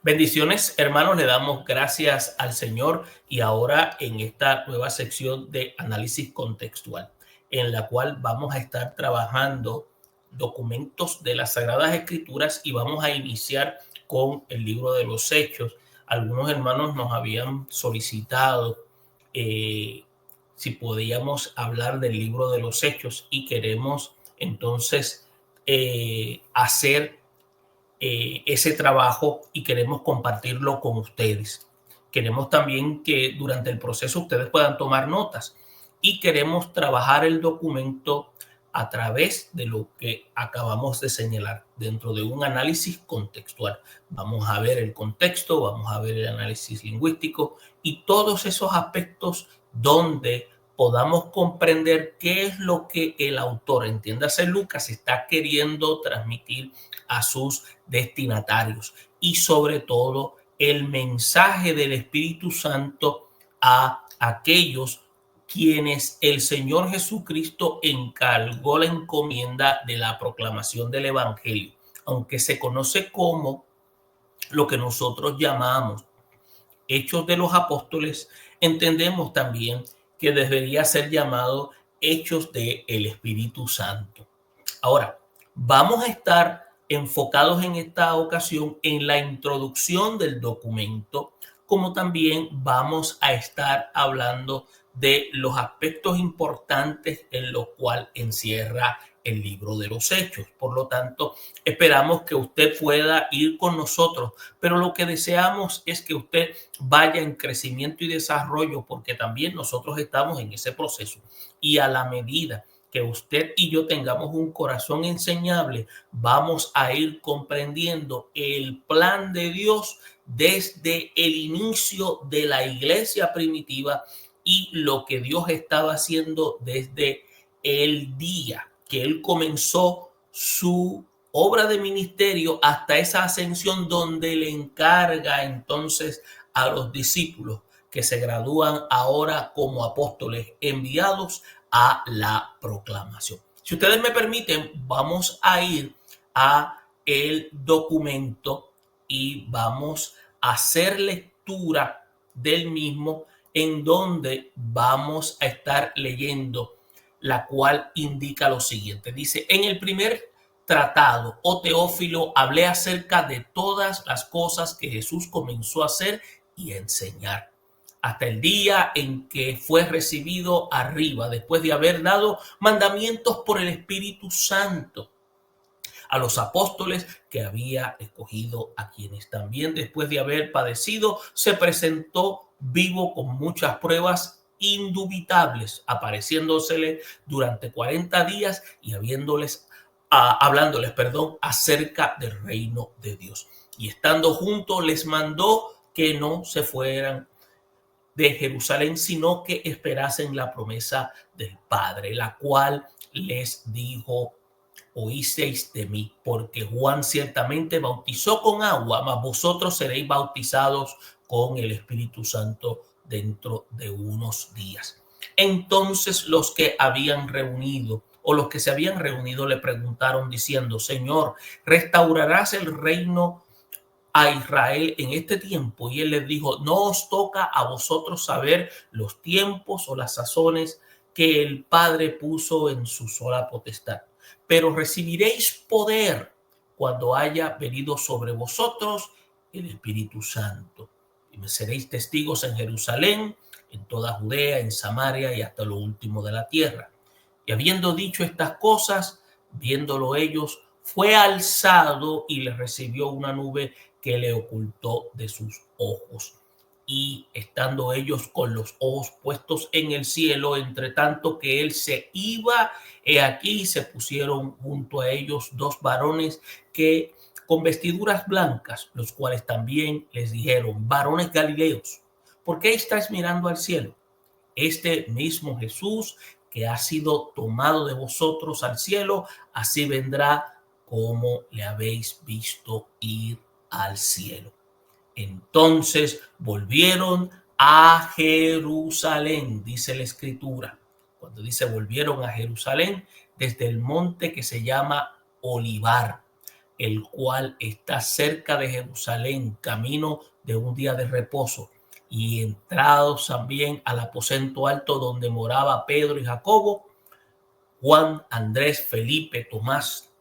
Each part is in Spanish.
Bendiciones, hermanos, le damos gracias al Señor y ahora en esta nueva sección de análisis contextual, en la cual vamos a estar trabajando documentos de las Sagradas Escrituras y vamos a iniciar con el libro de los Hechos. Algunos hermanos nos habían solicitado eh, si podíamos hablar del libro de los Hechos y queremos entonces hacer ese trabajo y queremos compartirlo con ustedes. Queremos también que durante el proceso ustedes puedan tomar notas y queremos trabajar el documento a través de lo que acabamos de señalar dentro de un análisis contextual. Vamos a ver el contexto, vamos a ver el análisis lingüístico y todos esos aspectos donde podamos comprender qué es lo que el autor, entiéndase Lucas, está queriendo transmitir a sus destinatarios y sobre todo el mensaje del Espíritu Santo a aquellos quienes el Señor Jesucristo encargó la encomienda de la proclamación del Evangelio, aunque se conoce como lo que nosotros llamamos Hechos de los Apóstoles, entendemos también que debería ser llamado Hechos del Espíritu Santo. Ahora, vamos a estar enfocados en esta ocasión en la introducción del documento, como también vamos a estar hablando de los aspectos importantes en los cuales encierra el libro de los Hechos. Por lo tanto, esperamos que usted pueda ir con nosotros, pero lo que deseamos es que usted vaya en crecimiento y desarrollo, porque también nosotros estamos en ese proceso. Y a la medida que usted y yo tengamos un corazón enseñable, vamos a ir comprendiendo el plan de Dios desde el inicio de la iglesia primitiva y lo que Dios estaba haciendo desde el día que Él comenzó su obra de ministerio hasta esa ascensión donde le encarga entonces a los discípulos que se gradúan ahora como apóstoles enviados a la proclamación. Si ustedes me permiten, vamos a ir a el documento y vamos a hacer lectura del mismo, en donde vamos a estar leyendo, la cual indica lo siguiente. Dice: en el primer tratado, oh Teófilo, hablé acerca de todas las cosas que Jesús comenzó a hacer y a enseñar, hasta el día en que fue recibido arriba, después de haber dado mandamientos por el Espíritu Santo a los apóstoles que había escogido, a quienes también después de haber padecido se presentó vivo con muchas pruebas indubitables, apareciéndosele durante 40 días y hablándoles, acerca del reino de Dios. Y estando juntos les mandó que no se fueran de Jerusalén, sino que esperasen la promesa del Padre, la cual les dijo: oísteis de mí, porque Juan ciertamente bautizó con agua, mas vosotros seréis bautizados con el Espíritu Santo dentro de unos días. Entonces los que habían reunido, o los que se habían reunido, le preguntaron diciendo: Señor, ¿restaurarás el reino a Israel en este tiempo? Y él les dijo: no os toca a vosotros saber los tiempos o las sazones que el Padre puso en su sola potestad, pero recibiréis poder cuando haya venido sobre vosotros el Espíritu Santo. Y me seréis testigos en Jerusalén, en toda Judea, en Samaria y hasta lo último de la tierra. Y habiendo dicho estas cosas, viéndolo ellos, fue alzado y le recibió una nube que le ocultó de sus ojos. Y estando ellos con los ojos puestos en el cielo, entre tanto que él se iba, he aquí se pusieron junto a ellos dos varones que con vestiduras blancas, los cuales también les dijeron: varones galileos, ¿por qué estáis mirando al cielo? Este mismo Jesús que ha sido tomado de vosotros al cielo, así vendrá como le habéis visto ir al cielo. Entonces volvieron a Jerusalén, dice la Escritura. Cuando dice volvieron a Jerusalén, desde el monte que se llama Olivar, el cual está cerca de Jerusalén, camino de un día de reposo, y entrados también al aposento alto donde moraba Pedro y Jacobo, Juan, Andrés, Felipe, Tomás,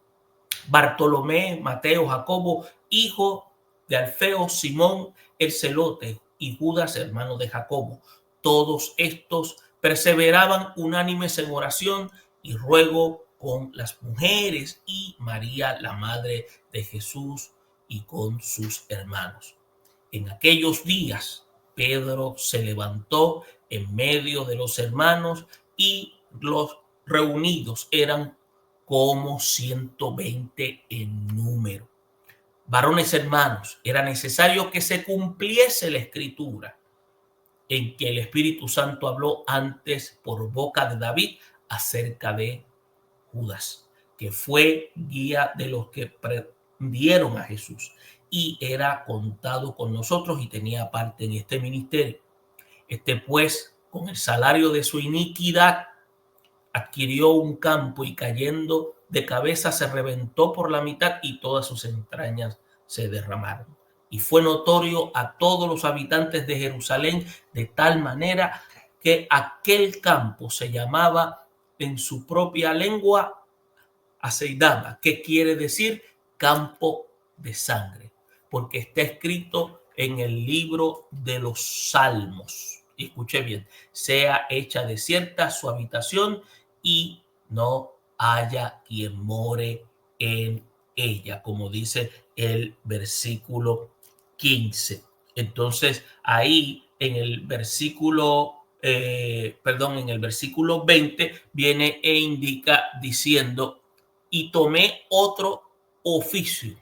Bartolomé, Mateo, Jacobo, hijo de Alfeo, Simón el celote y Judas, hermano de Jacobo. Todos estos perseveraban unánimes en oración y ruego con las mujeres y María, la madre de Jesús, y con sus hermanos. En aquellos días, Pedro se levantó en medio de los hermanos y los reunidos eran como 120 en número. Varones hermanos, era necesario que se cumpliese la escritura en que el Espíritu Santo habló antes por boca de David acerca de Judas, que fue guía de los que prendieron a Jesús y era contado con nosotros y tenía parte en este ministerio. Pues, con el salario de su iniquidad, adquirió un campo y cayendo de cabeza se reventó por la mitad y todas sus entrañas se derramaron. Y fue notorio a todos los habitantes de Jerusalén de tal manera que aquel campo se llamaba en su propia lengua Aceidama, que quiere decir campo de sangre, porque está escrito en el libro de los Salmos. Y escuche bien, sea hecha desierta su habitación y no haya quien more en ella, como dice el versículo 15. Entonces, ahí en el versículo, en el versículo 20 viene e indica diciendo, y tomé otro oficio,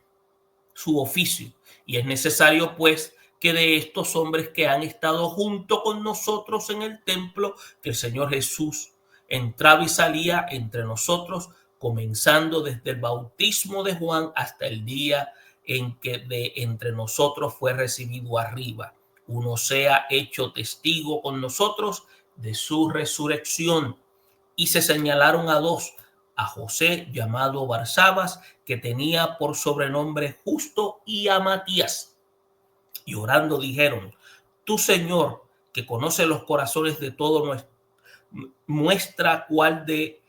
su oficio. Y es necesario, pues, que de estos hombres que han estado junto con nosotros en el templo, que el Señor Jesús entraba y salía entre nosotros, comenzando desde el bautismo de Juan hasta el día en que de entre nosotros fue recibido arriba. Uno sea hecho testigo con nosotros de su resurrección. Y se señalaron a dos, a José llamado Barsabas, que tenía por sobrenombre Justo, y a Matías. Y orando dijeron, tú Señor, que conoce los corazones de todos, muestra cuál de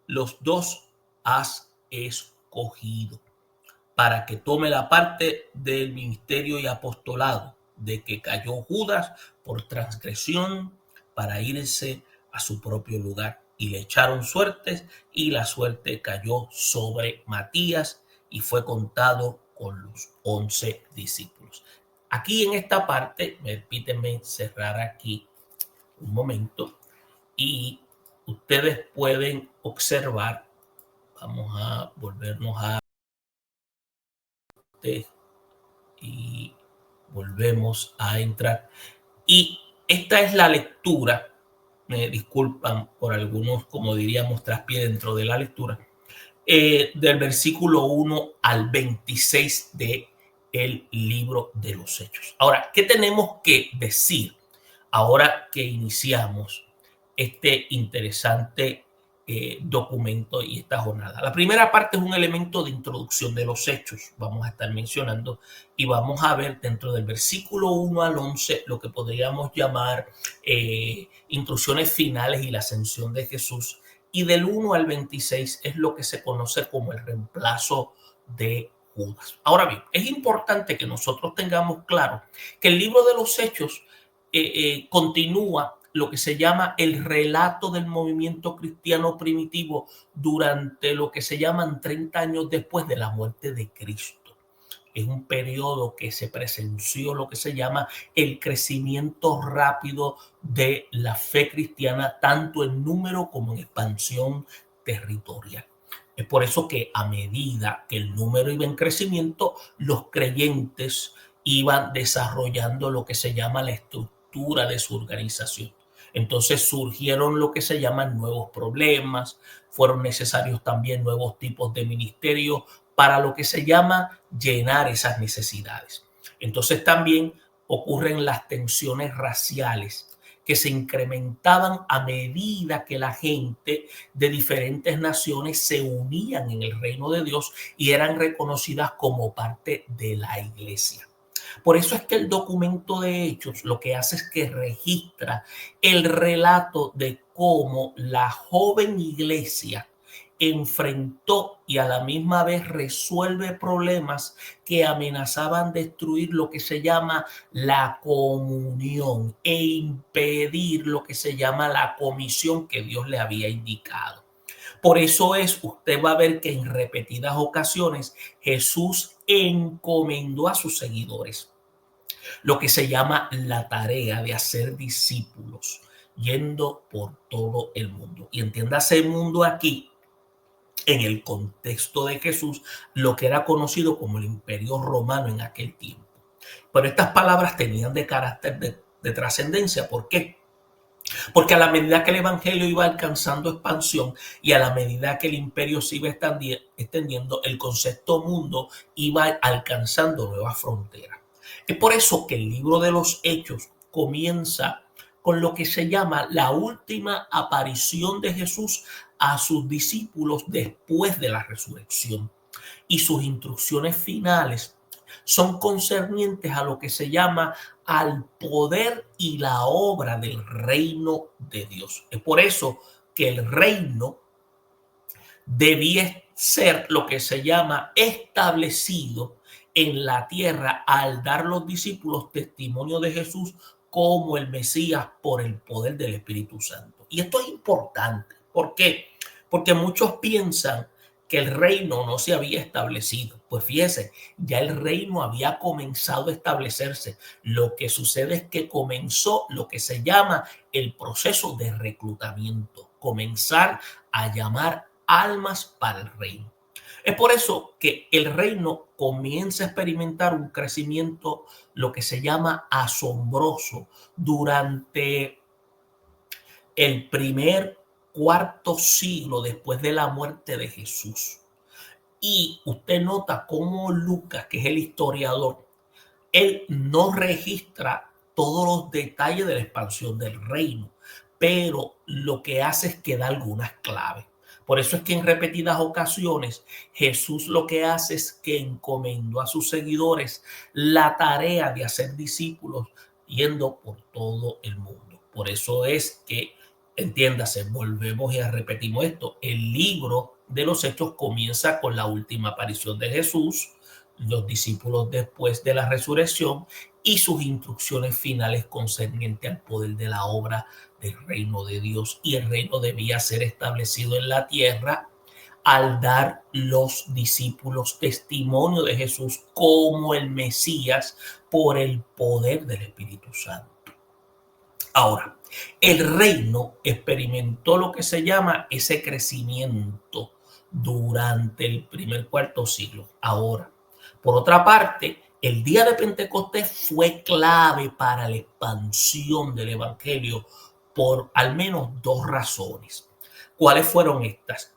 los dos has escogido, para que tome la parte del ministerio y apostolado de que cayó Judas por transgresión para irse a su propio lugar. Y le echaron suertes y la suerte cayó sobre Matías y fue contado con los 11 discípulos. Aquí en esta parte, permítanme cerrar aquí un momento y ustedes pueden observar, vamos a volvernos a y volvemos a entrar. Y esta es la lectura, me disculpan por algunos, como diríamos, traspié dentro de la lectura, del versículo 1 al 26 de el libro de los Hechos. Ahora, ¿qué tenemos que decir ahora que iniciamos este interesante documento y esta jornada? La primera parte es un elemento de introducción de los hechos, vamos a estar mencionando, y vamos a ver dentro del versículo 1 al 11 lo que podríamos llamar instrucciones finales y la ascensión de Jesús, y del 1 al 26 es lo que se conoce como el reemplazo de Judas. Ahora bien, es importante que nosotros tengamos claro que el libro de los Hechos continúa lo que se llama el relato del movimiento cristiano primitivo durante lo que se llaman 30 años después de la muerte de Cristo. Es un periodo que se presenció lo que se llama el crecimiento rápido de la fe cristiana, tanto en número como en expansión territorial. Es por eso que a medida que el número iba en crecimiento, los creyentes iban desarrollando lo que se llama la estructura de su organización. Entonces surgieron lo que se llaman nuevos problemas, fueron necesarios también nuevos tipos de ministerios para lo que se llama llenar esas necesidades. Entonces también ocurren las tensiones raciales que se incrementaban a medida que la gente de diferentes naciones se unían en el reino de Dios y eran reconocidas como parte de la iglesia. Por eso es que el documento de Hechos lo que hace es que registra el relato de cómo la joven iglesia enfrentó y a la misma vez resuelve problemas que amenazaban destruir lo que se llama la comunión e impedir lo que se llama la comisión que Dios le había indicado. Por eso usted va a ver que en repetidas ocasiones Jesús encomendó a sus seguidores lo que se llama la tarea de hacer discípulos, yendo por todo el mundo. Y entiéndase el mundo aquí en el contexto de Jesús, lo que era conocido como el Imperio Romano en aquel tiempo. Pero estas palabras tenían de carácter de trascendencia. ¿Por qué? Porque a la medida que el evangelio iba alcanzando expansión y a la medida que el imperio se iba extendiendo, el concepto mundo iba alcanzando nuevas fronteras. Es por eso que el libro de los Hechos comienza con lo que se llama la última aparición de Jesús a sus discípulos después de la resurrección. Y sus instrucciones finales son concernientes a lo que se llama al poder y la obra del reino de Dios. Es por eso que el reino debía ser lo que se llama establecido en la tierra al dar los discípulos testimonio de Jesús como el Mesías por el poder del Espíritu Santo. Y esto es importante. ¿Por qué? Porque muchos piensan que el reino no se había establecido. Pues fíjese, ya el reino había comenzado a establecerse. Lo que sucede es que comenzó lo que se llama el proceso de reclutamiento, comenzar a llamar almas para el reino. Es por eso que el reino comienza a experimentar un crecimiento, lo que se llama asombroso, durante el primer cuarto siglo después de la muerte de Jesús. Y usted nota cómo Lucas, que es el historiador, él no registra todos los detalles de la expansión del reino, pero lo que hace es que da algunas claves. Por eso es que en repetidas ocasiones Jesús lo que hace es que encomendó a sus seguidores la tarea de hacer discípulos yendo por todo el mundo. Por eso es que, entiéndase, volvemos y repetimos esto, el libro de los Hechos comienza con la última aparición de Jesús, los discípulos después de la resurrección y sus instrucciones finales concernientes al poder de la obra del reino de Dios. Y el reino debía ser establecido en la tierra al dar los discípulos testimonio de Jesús como el Mesías por el poder del Espíritu Santo. Ahora, el reino experimentó lo que se llama ese crecimiento durante el primer cuarto siglo. Ahora, por otra parte, el día de Pentecostés fue clave para la expansión del evangelio por al menos dos razones. ¿Cuáles fueron estas?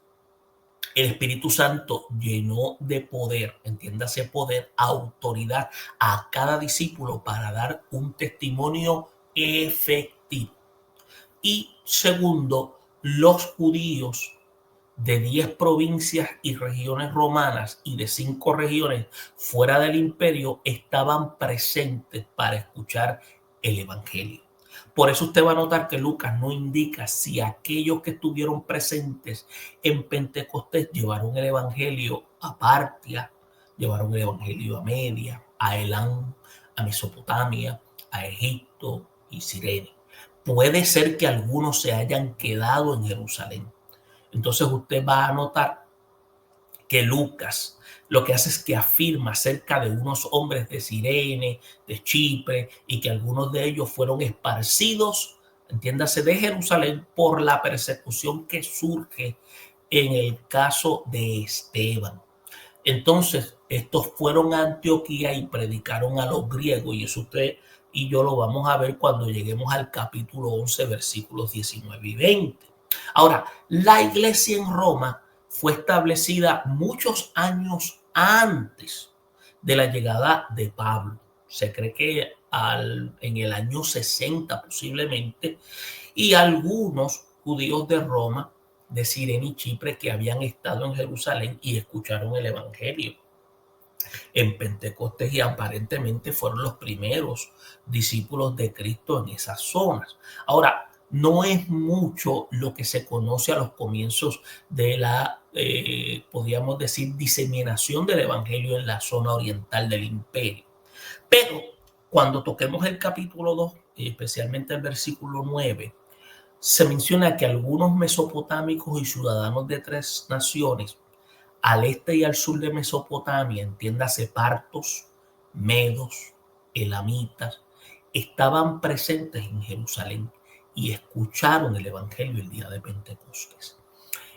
El Espíritu Santo llenó de poder, entiéndase poder, autoridad a cada discípulo para dar un testimonio efectivo. Y segundo, los judíos de 10 provincias y regiones romanas y de 5 regiones fuera del imperio estaban presentes para escuchar el evangelio. Por eso usted va a notar que Lucas no indica si aquellos que estuvieron presentes en Pentecostés llevaron el evangelio a Partia, llevaron el evangelio a Media, a Elam, a Mesopotamia, a Egipto y Cirene. Puede ser que algunos se hayan quedado en Jerusalén. Entonces usted va a notar que Lucas lo que hace es que afirma acerca de unos hombres de Cirene, de Chipre, y que algunos de ellos fueron esparcidos, entiéndase, de Jerusalén por la persecución que surge en el caso de Esteban. Entonces, estos fueron a Antioquía y predicaron a los griegos, y eso usted y yo lo vamos a ver cuando lleguemos al capítulo 11, versículos 19 y 20. Ahora, la iglesia en Roma fue establecida muchos años antes de la llegada de Pablo. Se cree que en el año 60 posiblemente, y algunos judíos de Roma, de Cirene y Chipre, que habían estado en Jerusalén y escucharon el Evangelio en Pentecostés y aparentemente fueron los primeros discípulos de Cristo en esas zonas. Ahora, no es mucho lo que se conoce a los comienzos de la, podríamos decir, diseminación del Evangelio en la zona oriental del imperio. Pero cuando toquemos el capítulo 2, especialmente el versículo 9, se menciona que algunos mesopotámicos y ciudadanos de 3 naciones al este y al sur de Mesopotamia, entiéndase partos, medos, elamitas, estaban presentes en Jerusalén y escucharon el Evangelio el día de Pentecostés.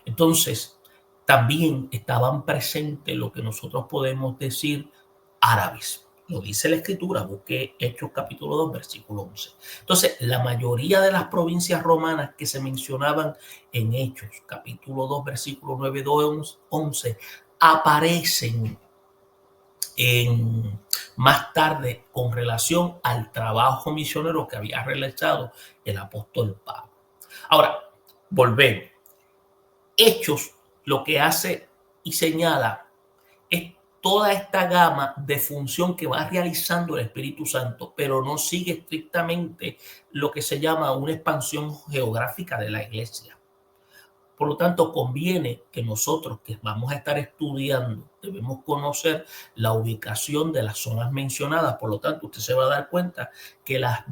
Entonces, también estaban presentes lo que nosotros podemos decir árabes. Lo dice la Escritura, busque Hechos capítulo 2, versículo 11. Entonces, la mayoría de las provincias romanas que se mencionaban en Hechos capítulo 2, versículo 9, 2, 11, aparecen más tarde con relación al trabajo misionero que había realizado el apóstol Pablo. Ahora, volvemos. Hechos lo que hace y señala es toda esta gama de función que va realizando el Espíritu Santo, pero no sigue estrictamente lo que se llama una expansión geográfica de la iglesia. Por lo tanto, conviene que nosotros que vamos a estar estudiando debemos conocer la ubicación de las zonas mencionadas. Por lo tanto, usted se va a dar cuenta que las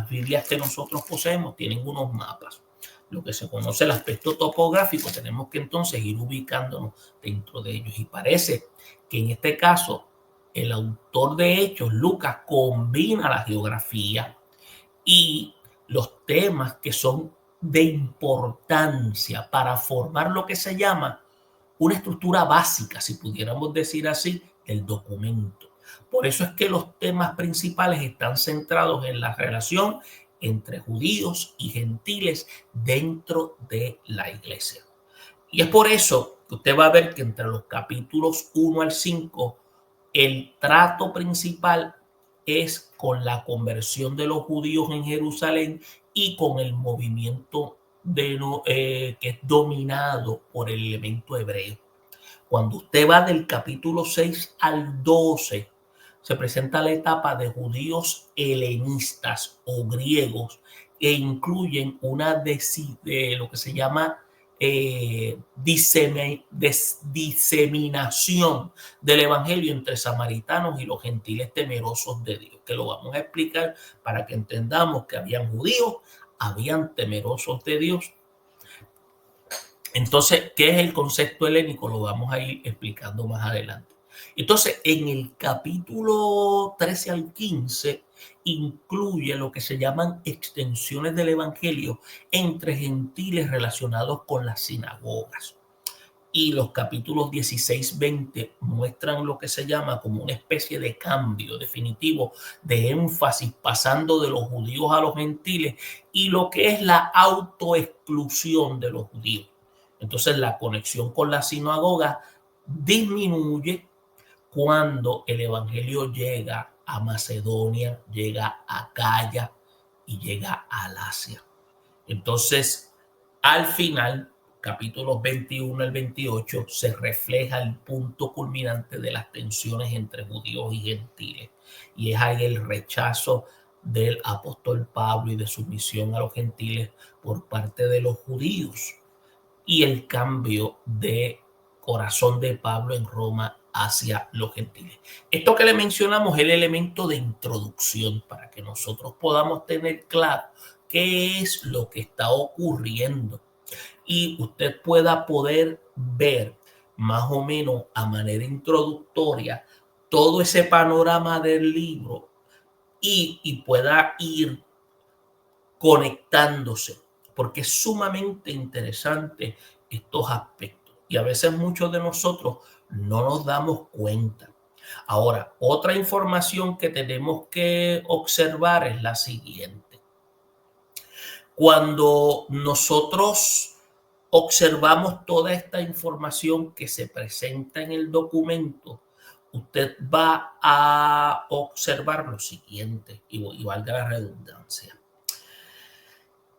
Biblias que nosotros poseemos tienen unos mapas. Lo que se conoce el aspecto topográfico, tenemos que entonces ir ubicándonos dentro de ellos. Y parece que en este caso el autor de Hechos, Lucas, combina la geografía y los temas que son de importancia para formar lo que se llama una estructura básica, si pudiéramos decir así, del documento. Por eso es que los temas principales están centrados en la relación entre judíos y gentiles dentro de la iglesia. Y es por eso que usted va a ver que entre los capítulos 1 al 5, el trato principal es con la conversión de los judíos en Jerusalén y con el movimiento que es dominado por el elemento hebreo. Cuando usted va del capítulo 6 al 12, se presenta la etapa de judíos helenistas o griegos que incluyen una de lo que se llama diseminación del evangelio entre samaritanos y los gentiles temerosos de Dios, que lo vamos a explicar para que entendamos que habían judíos, habían temerosos de Dios. Entonces, ¿qué es el concepto helénico? Lo vamos a ir explicando más adelante. Entonces, en el capítulo 13 al 15 incluye lo que se llaman extensiones del evangelio entre gentiles relacionados con las sinagogas. Y los capítulos 16-20 muestran lo que se llama como una especie de cambio definitivo de énfasis pasando de los judíos a los gentiles y lo que es la autoexclusión de los judíos. Entonces la conexión con la sinagoga disminuye cuando el evangelio llega a Macedonia, llega a Acaya y llega a Asia. Entonces, al final, capítulos 21 al 28, se refleja el punto culminante de las tensiones entre judíos y gentiles. Y es ahí el rechazo del apóstol Pablo y de su misión a los gentiles por parte de los judíos y el cambio de corazón de Pablo en Roma hacia los gentiles. Esto que le mencionamos es el elemento de introducción para que nosotros podamos tener claro qué es lo que está ocurriendo y usted pueda poder ver más o menos a manera introductoria todo ese panorama del libro y pueda ir conectándose, porque es sumamente interesante estos aspectos y a veces muchos de nosotros no nos damos cuenta. Ahora, otra información que tenemos que observar es la siguiente. Cuando nosotros observamos toda esta información que se presenta en el documento, usted va a observar lo siguiente, y valga la redundancia.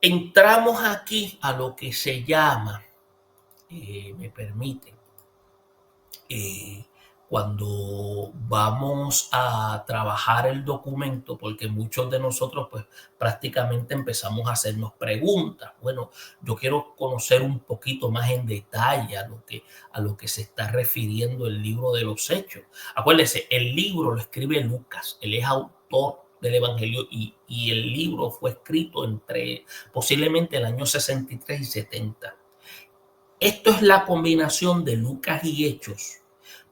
Entramos aquí a lo que se llama, me permite, eh, cuando vamos a trabajar el documento, porque muchos de nosotros pues prácticamente empezamos a hacernos preguntas. Bueno, yo quiero conocer un poquito más en detalle a lo que se está refiriendo el libro de los Hechos. Acuérdense, el libro lo escribe Lucas, él es autor del Evangelio y el libro fue escrito entre posiblemente el año 63 y 70. Esto es la combinación de Lucas y Hechos.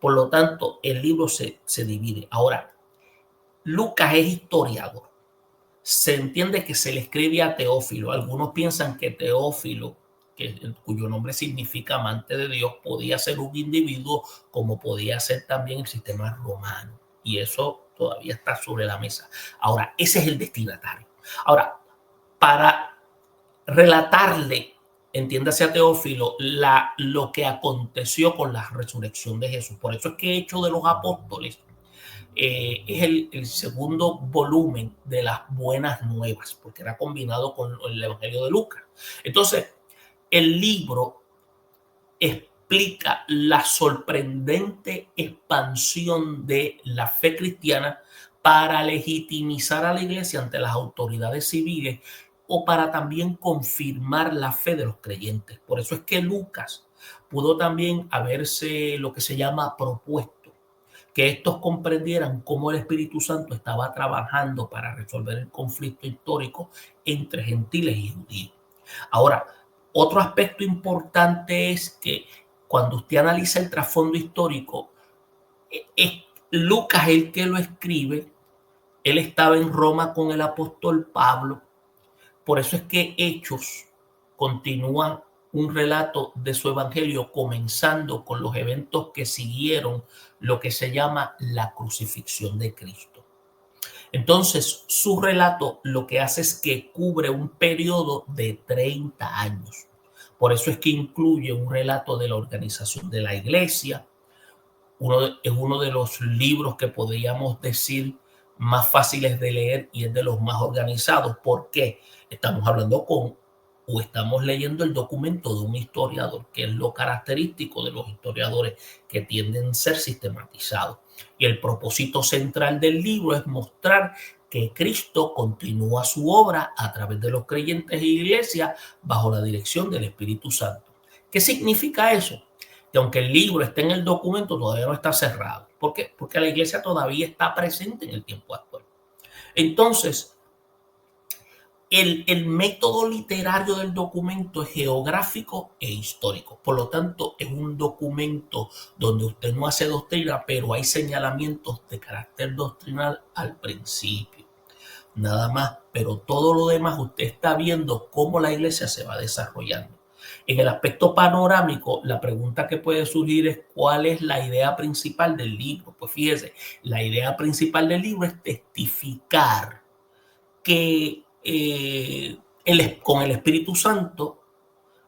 Por lo tanto, el libro se divide. Ahora, Lucas es historiador. Se entiende que se le escribe a Teófilo. Algunos piensan que Teófilo, cuyo nombre significa amante de Dios, podía ser un individuo como podía ser también el sistema romano. Y eso todavía está sobre la mesa. Ahora, ese es el destinatario. Ahora, para relatarle, entiéndase a Teófilo, lo que aconteció con la resurrección de Jesús. Por eso es que Hechos de los Apóstoles es el segundo volumen de las buenas nuevas, porque era combinado con el Evangelio de Lucas. Entonces, el libro explica la sorprendente expansión de la fe cristiana para legitimizar a la iglesia ante las autoridades civiles o para también confirmar la fe de los creyentes. Por eso es que Lucas pudo también haberse lo que se llama propuesto, que estos comprendieran cómo el Espíritu Santo estaba trabajando para resolver el conflicto histórico entre gentiles y judíos. Ahora, otro aspecto importante es que cuando usted analiza el trasfondo histórico, es Lucas el que lo escribe. Él estaba en Roma con el apóstol Pablo. Por eso es que Hechos continúa un relato de su evangelio comenzando con los eventos que siguieron lo que se llama la crucifixión de Cristo. Entonces, su relato lo que hace es que cubre un periodo de 30 años. Por eso es que incluye un relato de la organización de la iglesia. Es uno de los libros que podríamos decir más fáciles de leer y es de los más organizados. ¿Por qué? Estamos hablando o estamos leyendo el documento de un historiador, que es lo característico de los historiadores que tienden a ser sistematizados. Y el propósito central del libro es mostrar que Cristo continúa su obra a través de los creyentes e iglesias bajo la dirección del Espíritu Santo. ¿Qué significa eso? Que aunque el libro esté en el documento, todavía no está cerrado. ¿Por qué? Porque la iglesia todavía está presente en el tiempo actual. Entonces, el método literario del documento es geográfico e histórico. Por lo tanto, es un documento donde usted no hace doctrina, pero hay señalamientos de carácter doctrinal al principio. Nada más, pero todo lo demás usted está viendo cómo la iglesia se va desarrollando. En el aspecto panorámico, la pregunta que puede surgir es ¿cuál es la idea principal del libro? Pues fíjese, la idea principal del libro es testificar que con el Espíritu Santo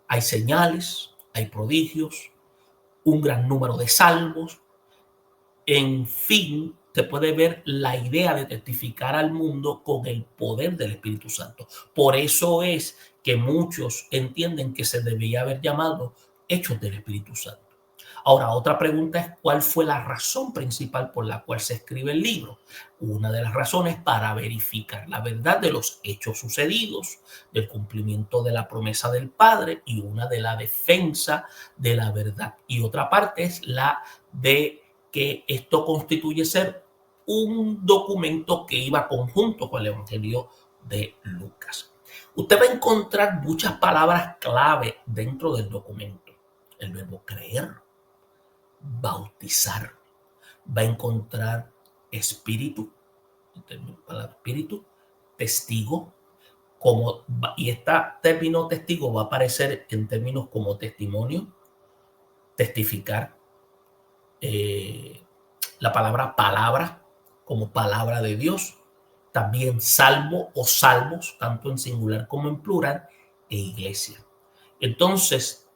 hay señales, hay prodigios, un gran número de salvos. En fin, se puede ver la idea de testificar al mundo con el poder del Espíritu Santo. Por eso es que muchos entienden que se debía haber llamado Hechos del Espíritu Santo. Ahora, otra pregunta es ¿cuál fue la razón principal por la cual se escribe el libro? Una de las razones para verificar la verdad de los hechos sucedidos, del cumplimiento de la promesa del Padre y una de la defensa de la verdad. Y otra parte es la de que esto constituye ser un documento que iba conjunto con el Evangelio de Lucas. Usted va a encontrar muchas palabras clave dentro del documento. El verbo creer, bautizar, va a encontrar espíritu, espíritu, testigo, y este término testigo va a aparecer en términos como testimonio, testificar, la palabra como palabra de Dios, también salmo o salmos, tanto en singular como en plural, e iglesia. Entonces,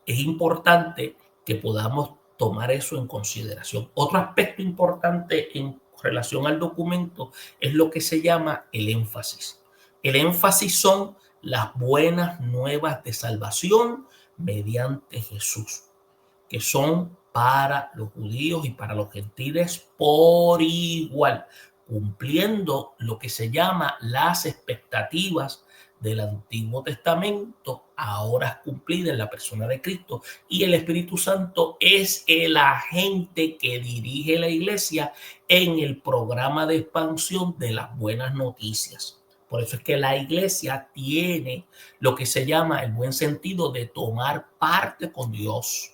es importante que podamos tomar eso en consideración. Otro aspecto importante en relación al documento es lo que se llama el énfasis. El énfasis son las buenas nuevas de salvación mediante Jesús, que son para los judíos y para los gentiles por igual, cumpliendo lo que se llama las expectativas del Antiguo Testamento, ahora cumplida en la persona de Cristo. Y el Espíritu Santo es el agente que dirige la iglesia en el programa de expansión de las buenas noticias. Por eso es que la iglesia tiene lo que se llama el buen sentido de tomar parte con Dios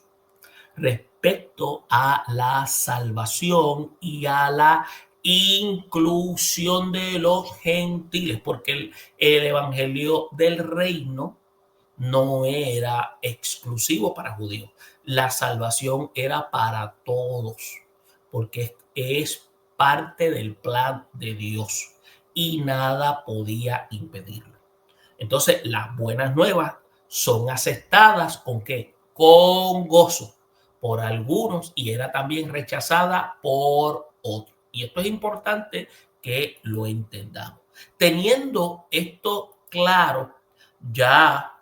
respecto a la salvación y a la inclusión de los gentiles, porque el evangelio del reino no era exclusivo para judíos. La salvación era para todos, porque es parte del plan de Dios y nada podía impedirlo. Entonces, las buenas nuevas son aceptadas ¿con qué? Con gozo por algunos y era también rechazada por otros. Y esto es importante que lo entendamos. Teniendo esto claro, ya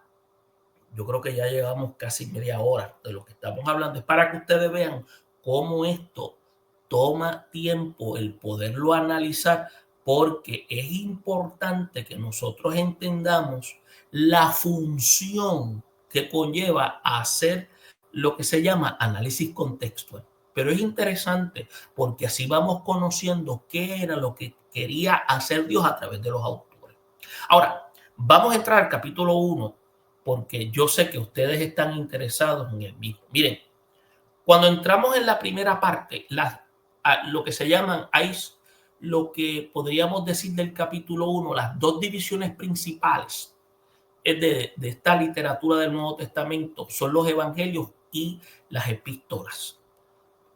yo creo que ya llevamos casi media hora de lo que estamos hablando. Es para que ustedes vean cómo esto toma tiempo el poderlo analizar, porque es importante que nosotros entendamos la función que conlleva hacer lo que se llama análisis contextual. Pero es interesante porque así vamos conociendo qué era lo que quería hacer Dios a través de los autores. Ahora, vamos a entrar al capítulo 1 porque yo sé que ustedes están interesados en el mismo. Miren, cuando entramos en la primera parte, lo que se llaman, hay lo que podríamos decir del capítulo 1, las dos divisiones principales de esta literatura del Nuevo Testamento son los evangelios y las epístolas.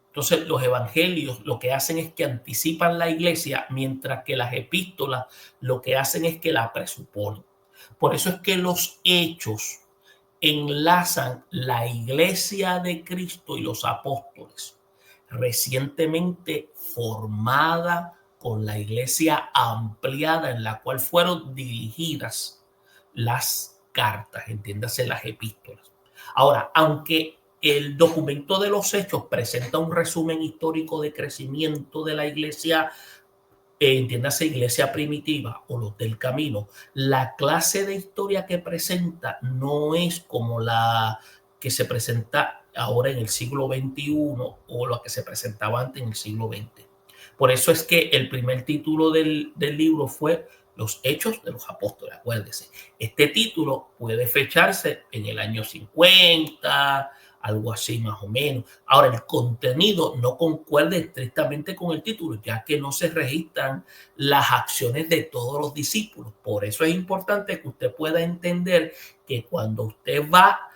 Entonces, los evangelios lo que hacen es que anticipan la iglesia, mientras que las epístolas lo que hacen es que la presuponen. Por eso es que los hechos enlazan la iglesia de Cristo y los apóstoles, recientemente formada con la iglesia ampliada en la cual fueron dirigidas las cartas, entiéndase las epístolas. Ahora, aunque el documento de los hechos presenta un resumen histórico de crecimiento de la iglesia, entiéndase iglesia primitiva o los del camino, la clase de historia que presenta no es como la que se presenta ahora en el siglo XXI o la que se presentaba antes en el siglo XX. Por eso es que el primer título del libro fue Los Hechos de los Apóstoles. Acuérdense, este título puede fecharse en el año 50, algo así más o menos. Ahora, el contenido no concuerda estrictamente con el título, ya que no se registran las acciones de todos los discípulos. Por eso es importante que usted pueda entender que cuando usted va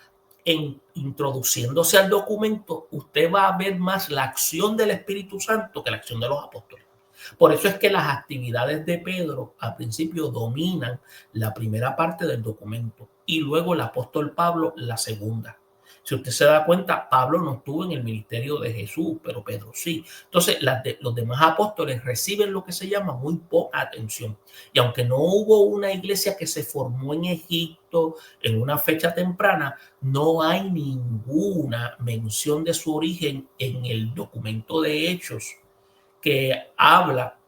introduciéndose al documento, usted va a ver más la acción del Espíritu Santo que la acción de los apóstoles. Por eso es que las actividades de Pedro al principio dominan la primera parte del documento y luego el apóstol Pablo la segunda. Si usted se da cuenta, Pablo no estuvo en el ministerio de Jesús, pero Pedro sí. Entonces, los demás apóstoles reciben lo que se llama muy poca atención. Y aunque no hubo una iglesia que se formó en Egipto en una fecha temprana, no hay ninguna mención de su origen en el documento de Hechos que habla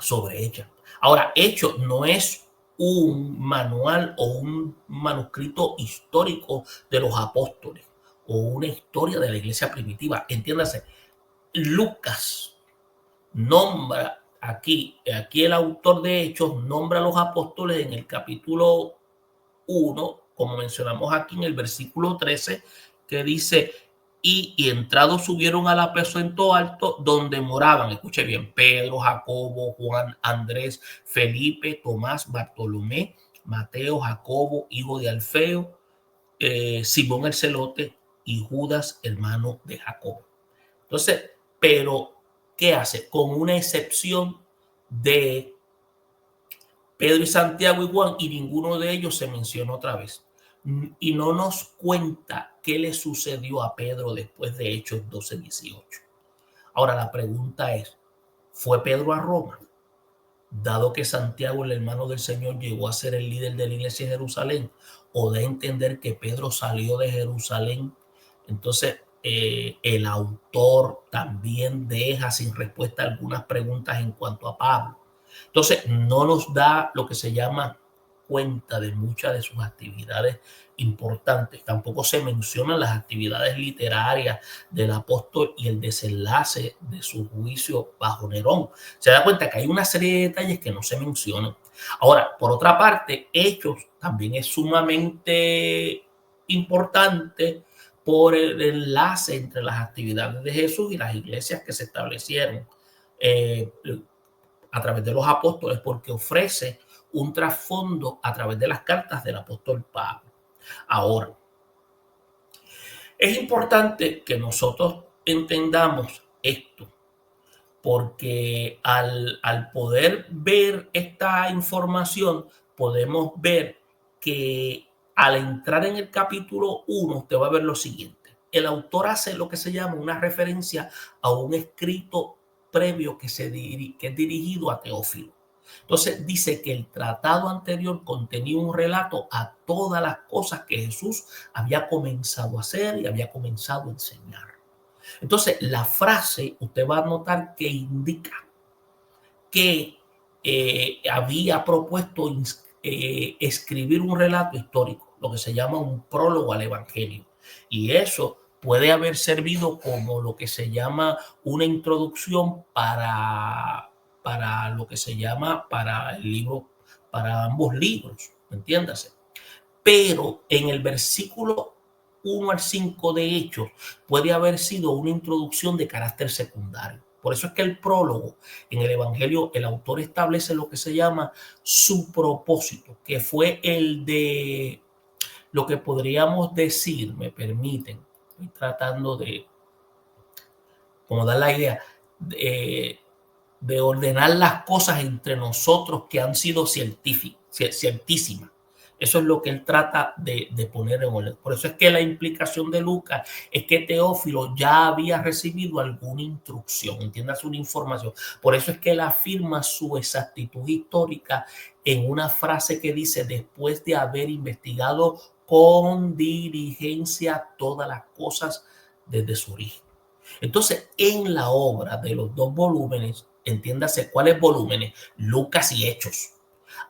sobre ella. Ahora, Hechos no es un manual o un manuscrito histórico de los apóstoles o una historia de la iglesia primitiva. Entiéndase, Lucas nombra aquí el autor de Hechos nombra a los apóstoles en el capítulo 1, como mencionamos aquí en el versículo 13, que dice, y entrados subieron al aposento alto donde moraban, escuche bien, Pedro, Jacobo, Juan, Andrés, Felipe, Tomás, Bartolomé, Mateo, Jacobo, hijo de Alfeo, Simón el celote y Judas, hermano de Jacobo. Entonces, pero, ¿qué hace? Con una excepción de Pedro y Santiago y Juan, y ninguno de ellos se menciona otra vez. Y no nos cuenta qué le sucedió a Pedro después de Hechos 12:18. Ahora la pregunta es, ¿fue Pedro a Roma? Dado que Santiago, el hermano del Señor, llegó a ser el líder de la iglesia de Jerusalén, o de entender que Pedro salió de Jerusalén, entonces el autor también deja sin respuesta algunas preguntas en cuanto a Pablo. Entonces no nos da lo que se llama cuenta de muchas de sus actividades importantes. Tampoco se mencionan las actividades literarias del apóstol y el desenlace de su juicio bajo Nerón. Se da cuenta que hay una serie de detalles que no se mencionan. Ahora, por otra parte, Hechos también es sumamente importante por el enlace entre las actividades de Jesús y las iglesias que se establecieron a través de los apóstoles, porque ofrece un trasfondo a través de las cartas del apóstol Pablo. Ahora, es importante que nosotros entendamos esto, porque al poder ver esta información, podemos ver que al entrar en el capítulo 1, usted va a ver lo siguiente. El autor hace lo que se llama una referencia a un escrito previo que es dirigido a Teófilo. Entonces dice que el tratado anterior contenía un relato a todas las cosas que Jesús había comenzado a hacer y había comenzado a enseñar. Entonces la frase, usted va a notar que indica que había propuesto escribir un relato histórico, lo que se llama un prólogo al Evangelio. Y eso puede haber servido como lo que se llama una introducción para lo que se llama para el libro, para ambos libros, entiéndase. Pero en el versículo 1 al 5 de Hechos puede haber sido una introducción de carácter secundario. Por eso es que el prólogo en el Evangelio, el autor establece lo que se llama su propósito, que fue el de lo que podríamos decir, me permiten, estoy tratando de como dar la idea, de ordenar las cosas entre nosotros que han sido ciertísimas. Eso es lo que él trata de poner en orden. Por eso es que la implicación de Lucas es que Teófilo ya había recibido alguna instrucción, entiendas, una información. Por eso es que él afirma su exactitud histórica en una frase que dice, después de haber investigado con diligencia todas las cosas desde su origen. Entonces, en la obra de los dos volúmenes, entiéndase cuáles volúmenes, Lucas y Hechos,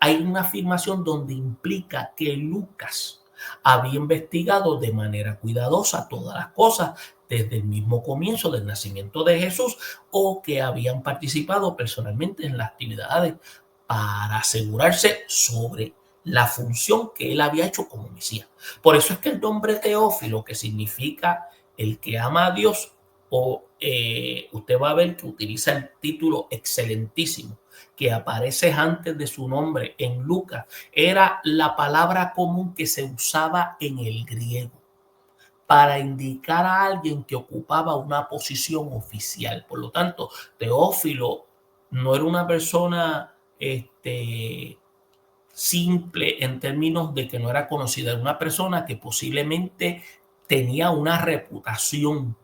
hay una afirmación donde implica que Lucas había investigado de manera cuidadosa todas las cosas desde el mismo comienzo del nacimiento de Jesús, o que habían participado personalmente en las actividades para asegurarse sobre la función que él había hecho como Mesías. Por eso es que el nombre Teófilo, que significa el que ama a Dios, usted va a ver que utiliza el título excelentísimo que aparece antes de su nombre en Lucas. Era la palabra común que se usaba en el griego para indicar a alguien que ocupaba una posición oficial. Por lo tanto, Teófilo no era una persona simple en términos de que no era conocida, era una persona que posiblemente tenía una reputación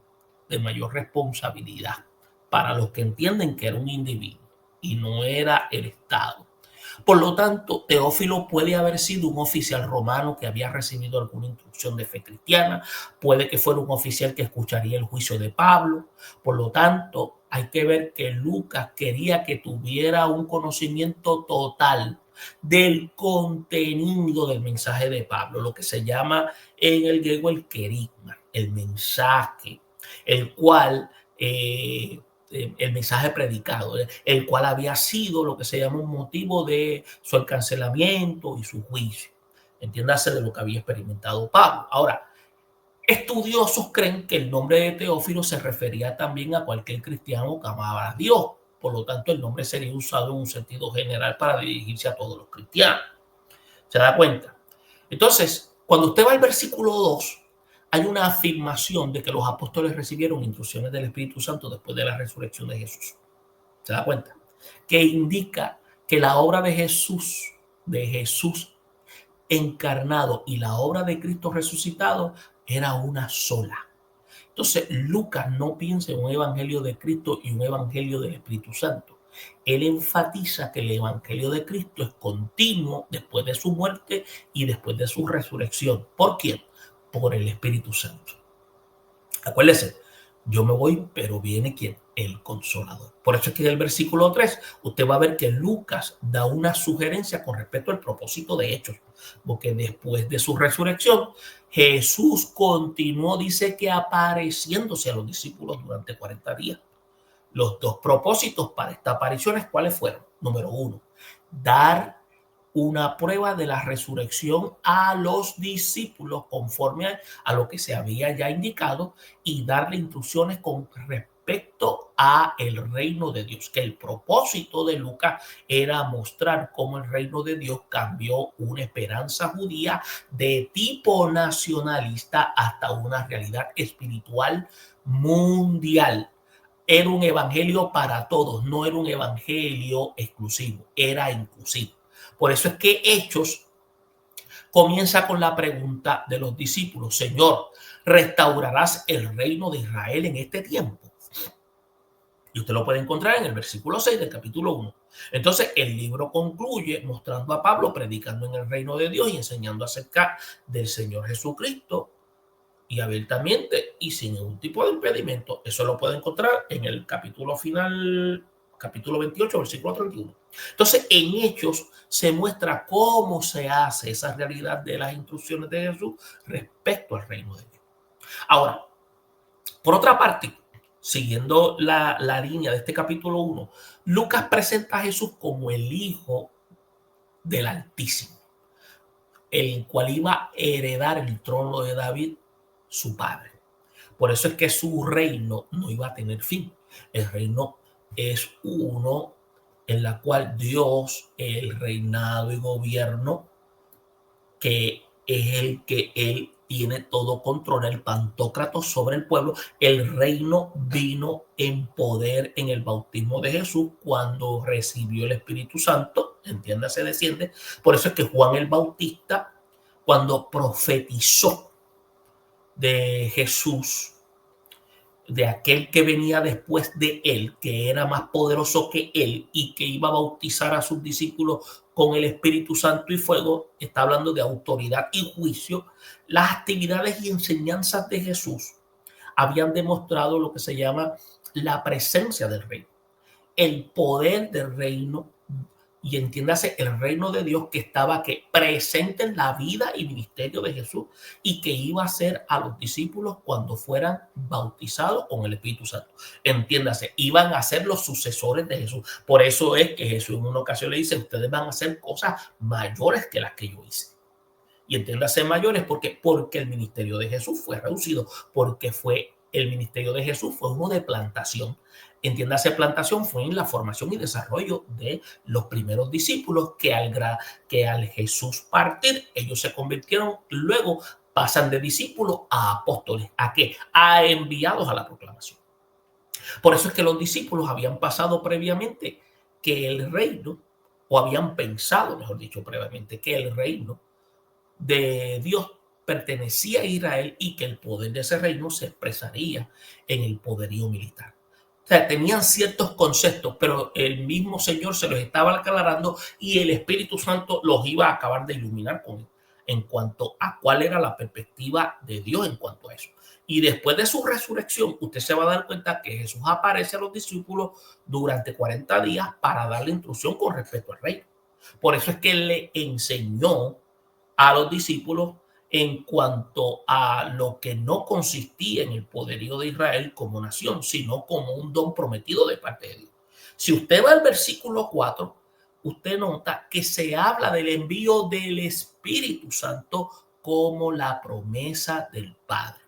de mayor responsabilidad para los que entienden que era un individuo y no era el Estado. Por lo tanto, Teófilo puede haber sido un oficial romano que había recibido alguna instrucción de fe cristiana, puede que fuera un oficial que escucharía el juicio de Pablo. Por lo tanto, hay que ver que Lucas quería que tuviera un conocimiento total del contenido del mensaje de Pablo, lo que se llama en el griego el querigma, el mensaje, el cual el mensaje predicado, el cual había sido lo que se llama un motivo de su encarcelamiento y su juicio. Entiéndase de lo que había experimentado Pablo. Ahora, estudiosos creen que el nombre de Teófilo se refería también a cualquier cristiano que amaba a Dios. Por lo tanto, el nombre sería usado en un sentido general para dirigirse a todos los cristianos. ¿Se da cuenta? Entonces, cuando usted va al versículo 2, hay una afirmación de que los apóstoles recibieron instrucciones del Espíritu Santo después de la resurrección de Jesús. ¿Se da cuenta? Que indica que la obra de Jesús encarnado y la obra de Cristo resucitado era una sola. Entonces, Lucas no piensa en un evangelio de Cristo y un evangelio del Espíritu Santo. Él enfatiza que el evangelio de Cristo es continuo después de su muerte y después de su resurrección. ¿Por quién? Por el Espíritu Santo. Acuérdese, yo me voy, pero viene ¿quién? El Consolador. Por eso es que en el versículo 3 usted va a ver que Lucas da una sugerencia con respecto al propósito de Hechos, porque después de su resurrección, Jesús continuó, dice que apareciéndose a los discípulos durante 40 días. Los dos propósitos para estas apariciones, ¿cuáles fueron? Número uno, dar una prueba de la resurrección a los discípulos conforme a lo que se había ya indicado y darle instrucciones con respecto a el reino de Dios, que el propósito de Lucas era mostrar cómo el reino de Dios cambió una esperanza judía de tipo nacionalista hasta una realidad espiritual mundial. Era un evangelio para todos, no era un evangelio exclusivo, era inclusivo. Por eso es que Hechos comienza con la pregunta de los discípulos: Señor, ¿restaurarás el reino de Israel en este tiempo? Y usted lo puede encontrar en el versículo 6 del capítulo 1. Entonces, el libro concluye mostrando a Pablo predicando en el reino de Dios y enseñando acerca del Señor Jesucristo y abiertamente y sin ningún tipo de impedimento. Eso lo puede encontrar en el capítulo final, capítulo 28, versículo 31. Entonces, en Hechos se muestra cómo se hace esa realidad de las instrucciones de Jesús respecto al reino de Dios. Ahora, por otra parte, siguiendo la línea de este capítulo 1, Lucas presenta a Jesús como el Hijo del Altísimo, el cual iba a heredar el trono de David, su padre. Por eso es que su reino no iba a tener fin. El reino es uno en la cual Dios, el reinado y gobierno, que es el que él tiene todo control, el pantócrato sobre el pueblo. El reino vino en poder en el bautismo de Jesús cuando recibió el Espíritu Santo, entiéndase, desciende. Por eso es que Juan el Bautista, cuando profetizó de Jesús, de aquel que venía después de él, que era más poderoso que él y que iba a bautizar a sus discípulos con el Espíritu Santo y fuego, está hablando de autoridad y juicio. Las actividades y enseñanzas de Jesús habían demostrado lo que se llama la presencia del reino, el poder del reino, y entiéndase el reino de Dios que estaba presente en la vida y ministerio de Jesús y que iba a ser a los discípulos cuando fueran bautizados con el Espíritu Santo. Entiéndase, iban a ser los sucesores de Jesús. Por eso es que Jesús en una ocasión le dice: ustedes van a hacer cosas mayores que las que yo hice. Y entiéndase mayores porque el ministerio de Jesús fue reducido, porque el ministerio de Jesús fue uno de plantación. Entiéndase, plantación fue en la formación y desarrollo de los primeros discípulos que al Jesús partir, ellos se convirtieron, luego pasan de discípulos a apóstoles. ¿A qué? A enviados a la proclamación. Por eso es que los discípulos habían pasado previamente que el reino, o habían pensado, mejor dicho, previamente, que el reino de Dios pertenecía a Israel y que el poder de ese reino se expresaría en el poderío militar. O sea, tenían ciertos conceptos, pero el mismo Señor se los estaba aclarando y el Espíritu Santo los iba a acabar de iluminar en cuanto a cuál era la perspectiva de Dios en cuanto a eso. Y después de su resurrección, usted se va a dar cuenta que Jesús aparece a los discípulos durante 40 días para darle instrucción con respecto al reino. Por eso es que él le enseñó a los discípulos en cuanto a lo que no consistía en el poderío de Israel como nación, sino como un don prometido de parte de Dios. Si usted va al versículo 4, usted nota que se habla del envío del Espíritu Santo como la promesa del Padre.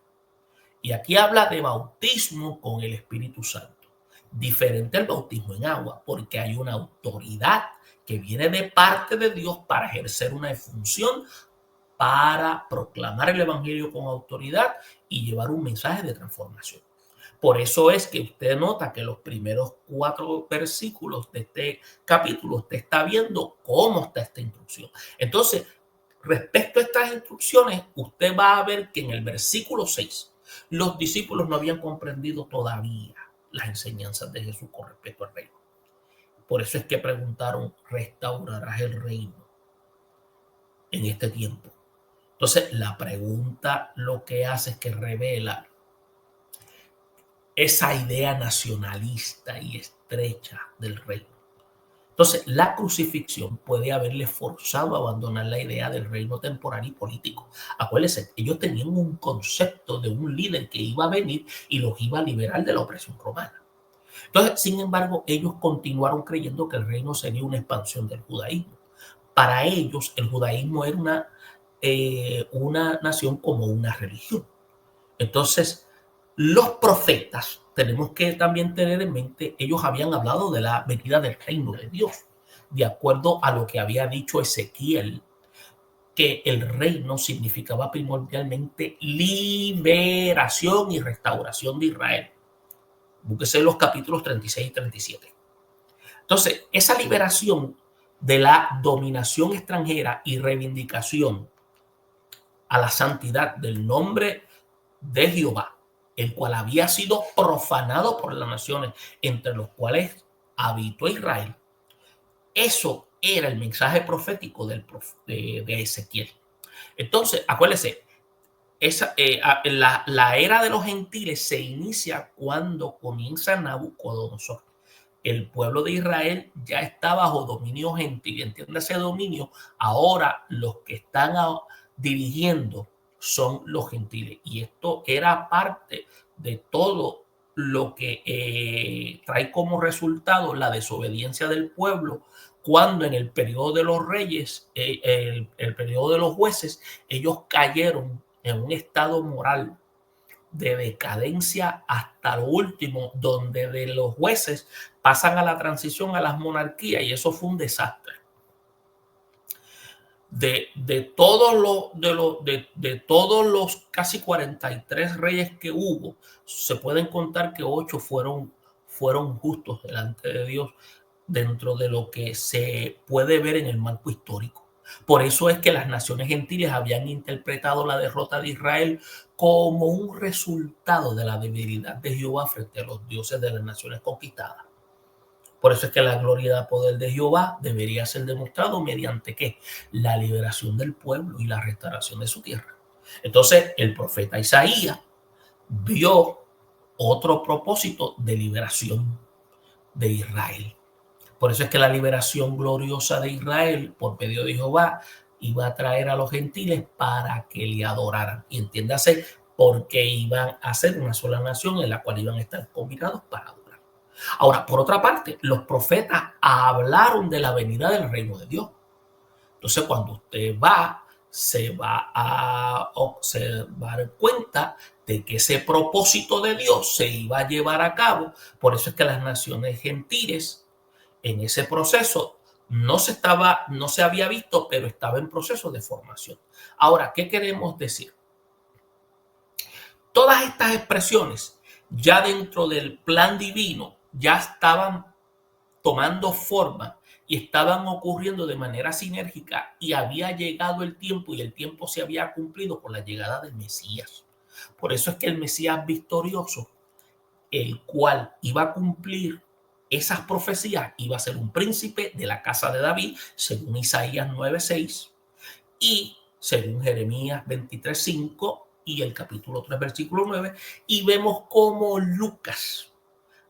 Y aquí habla de bautismo con el Espíritu Santo, diferente al bautismo en agua, porque hay una autoridad que viene de parte de Dios para ejercer una función, para proclamar el evangelio con autoridad y llevar un mensaje de transformación. Por eso es que usted nota que los primeros 4 versículos de este capítulo usted está viendo cómo está esta instrucción. Entonces, Respecto a estas instrucciones, usted va a ver que en el versículo 6, los discípulos no habían comprendido todavía las enseñanzas de Jesús con respecto al reino. Por eso es que preguntaron, ¿restaurarás el reino en este tiempo? Entonces, la pregunta lo que hace es que revela esa idea nacionalista y estrecha del reino. Entonces, la crucifixión puede haberle forzado a abandonar la idea del reino temporal y político. Acuérdense, ellos tenían un concepto de un líder que iba a venir y los iba a liberar de la opresión romana. Entonces, sin embargo, ellos continuaron creyendo que el reino sería una expansión del judaísmo. Para ellos, el judaísmo era una nación como una religión. Entonces, los profetas, tenemos que también tener en mente, ellos habían hablado de la venida del reino de Dios, de acuerdo a lo que había dicho Ezequiel, que el reino significaba primordialmente liberación y restauración de Israel. Búsquese los capítulos 36 y 37. Entonces, esa liberación de la dominación extranjera y reivindicación a la santidad del nombre de Jehová, el cual había sido profanado por las naciones, entre los cuales habitó Israel. Eso era el mensaje profético de Ezequiel. Entonces, acuérdense, la era de los gentiles se inicia cuando comienza Nabucodonosor. El pueblo de Israel ya está bajo dominio gentil. Entiéndase dominio. Ahora los que están dirigiendo son los gentiles. Y esto era parte de todo lo que trae como resultado la desobediencia del pueblo cuando en el periodo de los reyes, el periodo de los jueces, ellos cayeron en un estado moral de decadencia hasta lo último, donde de los jueces pasan a la transición a las monarquías, y eso fue un desastre. De todos los casi 43 reyes que hubo, se pueden contar que 8 fueron justos delante de Dios dentro de lo que se puede ver en el marco histórico. Por eso es que las naciones gentiles habían interpretado la derrota de Israel como un resultado de la debilidad de Jehová frente a los dioses de las naciones conquistadas. Por eso es que la gloria y poder de Jehová debería ser demostrado mediante ¿qué? La liberación del pueblo y la restauración de su tierra. Entonces, el profeta Isaías vio otro propósito de liberación de Israel. Por eso es que la liberación gloriosa de Israel por medio de Jehová iba a traer a los gentiles para que le adoraran. Y entiéndase, porque iban a ser una sola nación en la cual iban a estar combinados para adorar. Ahora, por otra parte, los profetas hablaron de la venida del reino de Dios. Entonces, cuando usted se va a dar cuenta de que ese propósito de Dios se iba a llevar a cabo. Por eso es que las naciones gentiles en ese proceso no se había visto, pero estaba en proceso de formación. Ahora, ¿qué queremos decir? Todas estas expresiones ya dentro del plan divino ya estaban tomando forma y estaban ocurriendo de manera sinérgica, y había llegado el tiempo y el tiempo se había cumplido con la llegada del Mesías. Por eso es que el Mesías victorioso, el cual iba a cumplir esas profecías, iba a ser un príncipe de la casa de David, según Isaías 9:6 y según Jeremías 23:5 y el capítulo 3, versículo 9, y vemos cómo Lucas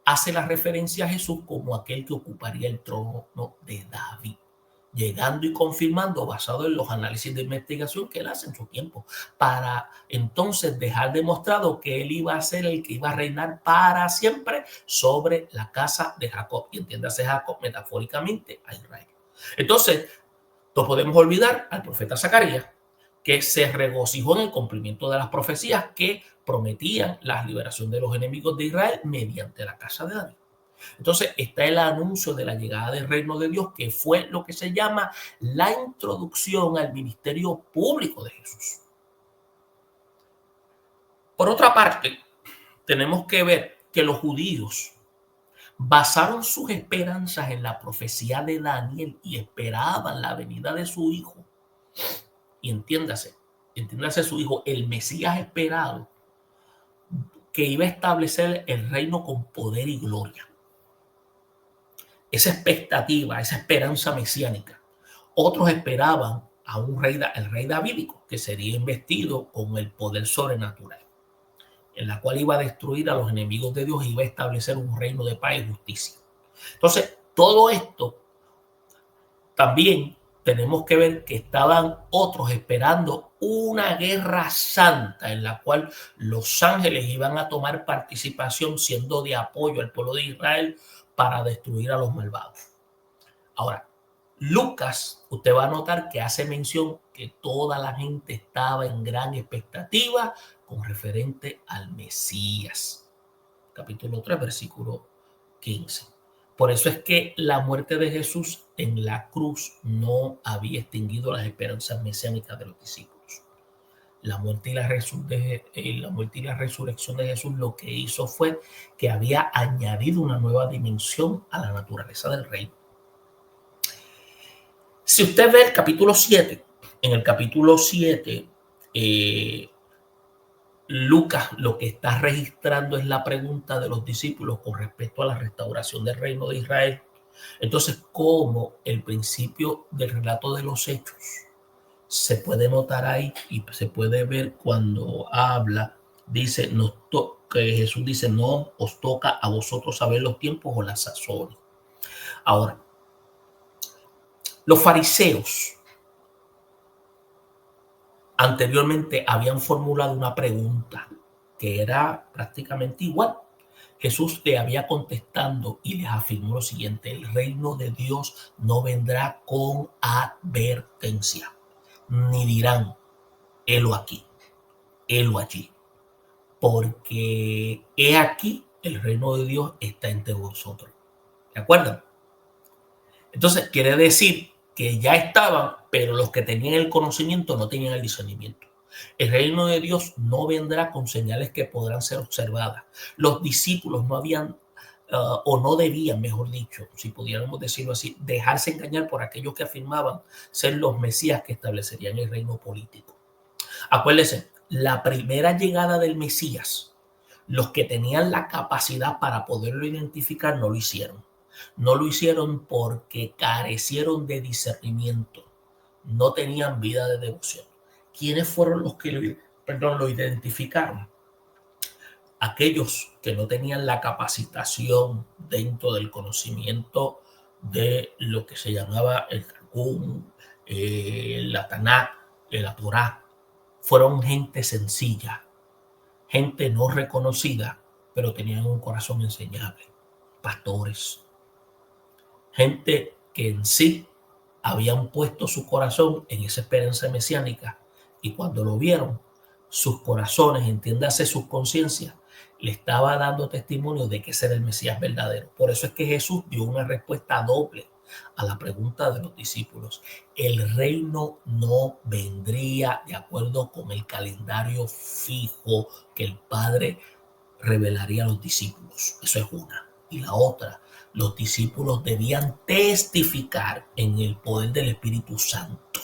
hace la referencia a Jesús como aquel que ocuparía el trono de David, llegando y confirmando basado en los análisis de investigación que él hace en su tiempo, para entonces dejar demostrado que él iba a ser el que iba a reinar para siempre sobre la casa de Jacob, y entiéndase Jacob metafóricamente a Israel. Entonces, no podemos olvidar al profeta Zacarías, que se regocijó en el cumplimiento de las profecías que prometían la liberación de los enemigos de Israel mediante la casa de David. Entonces está el anuncio de la llegada del reino de Dios, que fue lo que se llama la introducción al ministerio público de Jesús. Por otra parte, tenemos que ver que los judíos basaron sus esperanzas en la profecía de Daniel y esperaban la venida de su hijo. y entiéndase su hijo, el Mesías esperado, que iba a establecer el reino con poder y gloria. Esa expectativa, esa esperanza mesiánica. Otros esperaban a el rey davídico, que sería investido con el poder sobrenatural, en la cual iba a destruir a los enemigos de Dios y iba a establecer un reino de paz y justicia. Entonces, todo esto también tenemos que ver que estaban otros esperando una guerra santa en la cual los ángeles iban a tomar participación siendo de apoyo al pueblo de Israel para destruir a los malvados. Ahora, Lucas, usted va a notar que hace mención que toda la gente estaba en gran expectativa con referente al Mesías. Capítulo 3, versículo 15. Por eso es que la muerte de Jesús en la cruz no había extinguido las esperanzas mesiánicas de los discípulos. La muerte y la resurrección de Jesús lo que hizo fue que había añadido una nueva dimensión a la naturaleza del reino. Si usted ve el capítulo 7, en el capítulo 7, Lucas lo que está registrando es la pregunta de los discípulos con respecto a la restauración del reino de Israel. Entonces, como el principio del relato de los hechos se puede notar ahí y se puede ver cuando habla, dice, que Jesús dice, no os toca a vosotros saber los tiempos o las sazones. Ahora, los fariseos anteriormente habían formulado una pregunta que era prácticamente igual. Jesús le había contestando y les afirmó lo siguiente: el reino de Dios no vendrá con advertencia, ni dirán, helo aquí, helo allí, porque he aquí el reino de Dios está entre vosotros. ¿De acuerdo? Entonces quiere decir que ya estaban, pero los que tenían el conocimiento no tenían el discernimiento. El reino de Dios no vendrá con señales que podrán ser observadas. Los discípulos no habían, o no debían, mejor dicho, si pudiéramos decirlo así, dejarse engañar por aquellos que afirmaban ser los mesías que establecerían el reino político. Acuérdense, la primera llegada del Mesías, los que tenían la capacidad para poderlo identificar no lo hicieron. No lo hicieron porque carecieron de discernimiento, no tenían vida de devoción. ¿Quiénes fueron los que lo identificaron? Aquellos que no tenían la capacitación dentro del conocimiento de lo que se llamaba el Talmud, la Tanakh, la Torá. Fueron gente sencilla, gente no reconocida, pero tenían un corazón enseñable. Pastores, gente que en sí habían puesto su corazón en esa esperanza mesiánica y cuando lo vieron, sus corazones, entiéndase sus conciencias, le estaba dando testimonio de que ese era el Mesías verdadero. Por eso es que Jesús dio una respuesta doble a la pregunta de los discípulos. El reino no vendría de acuerdo con el calendario fijo que el Padre revelaría a los discípulos. Eso es una. Y la otra, los discípulos debían testificar en el poder del Espíritu Santo.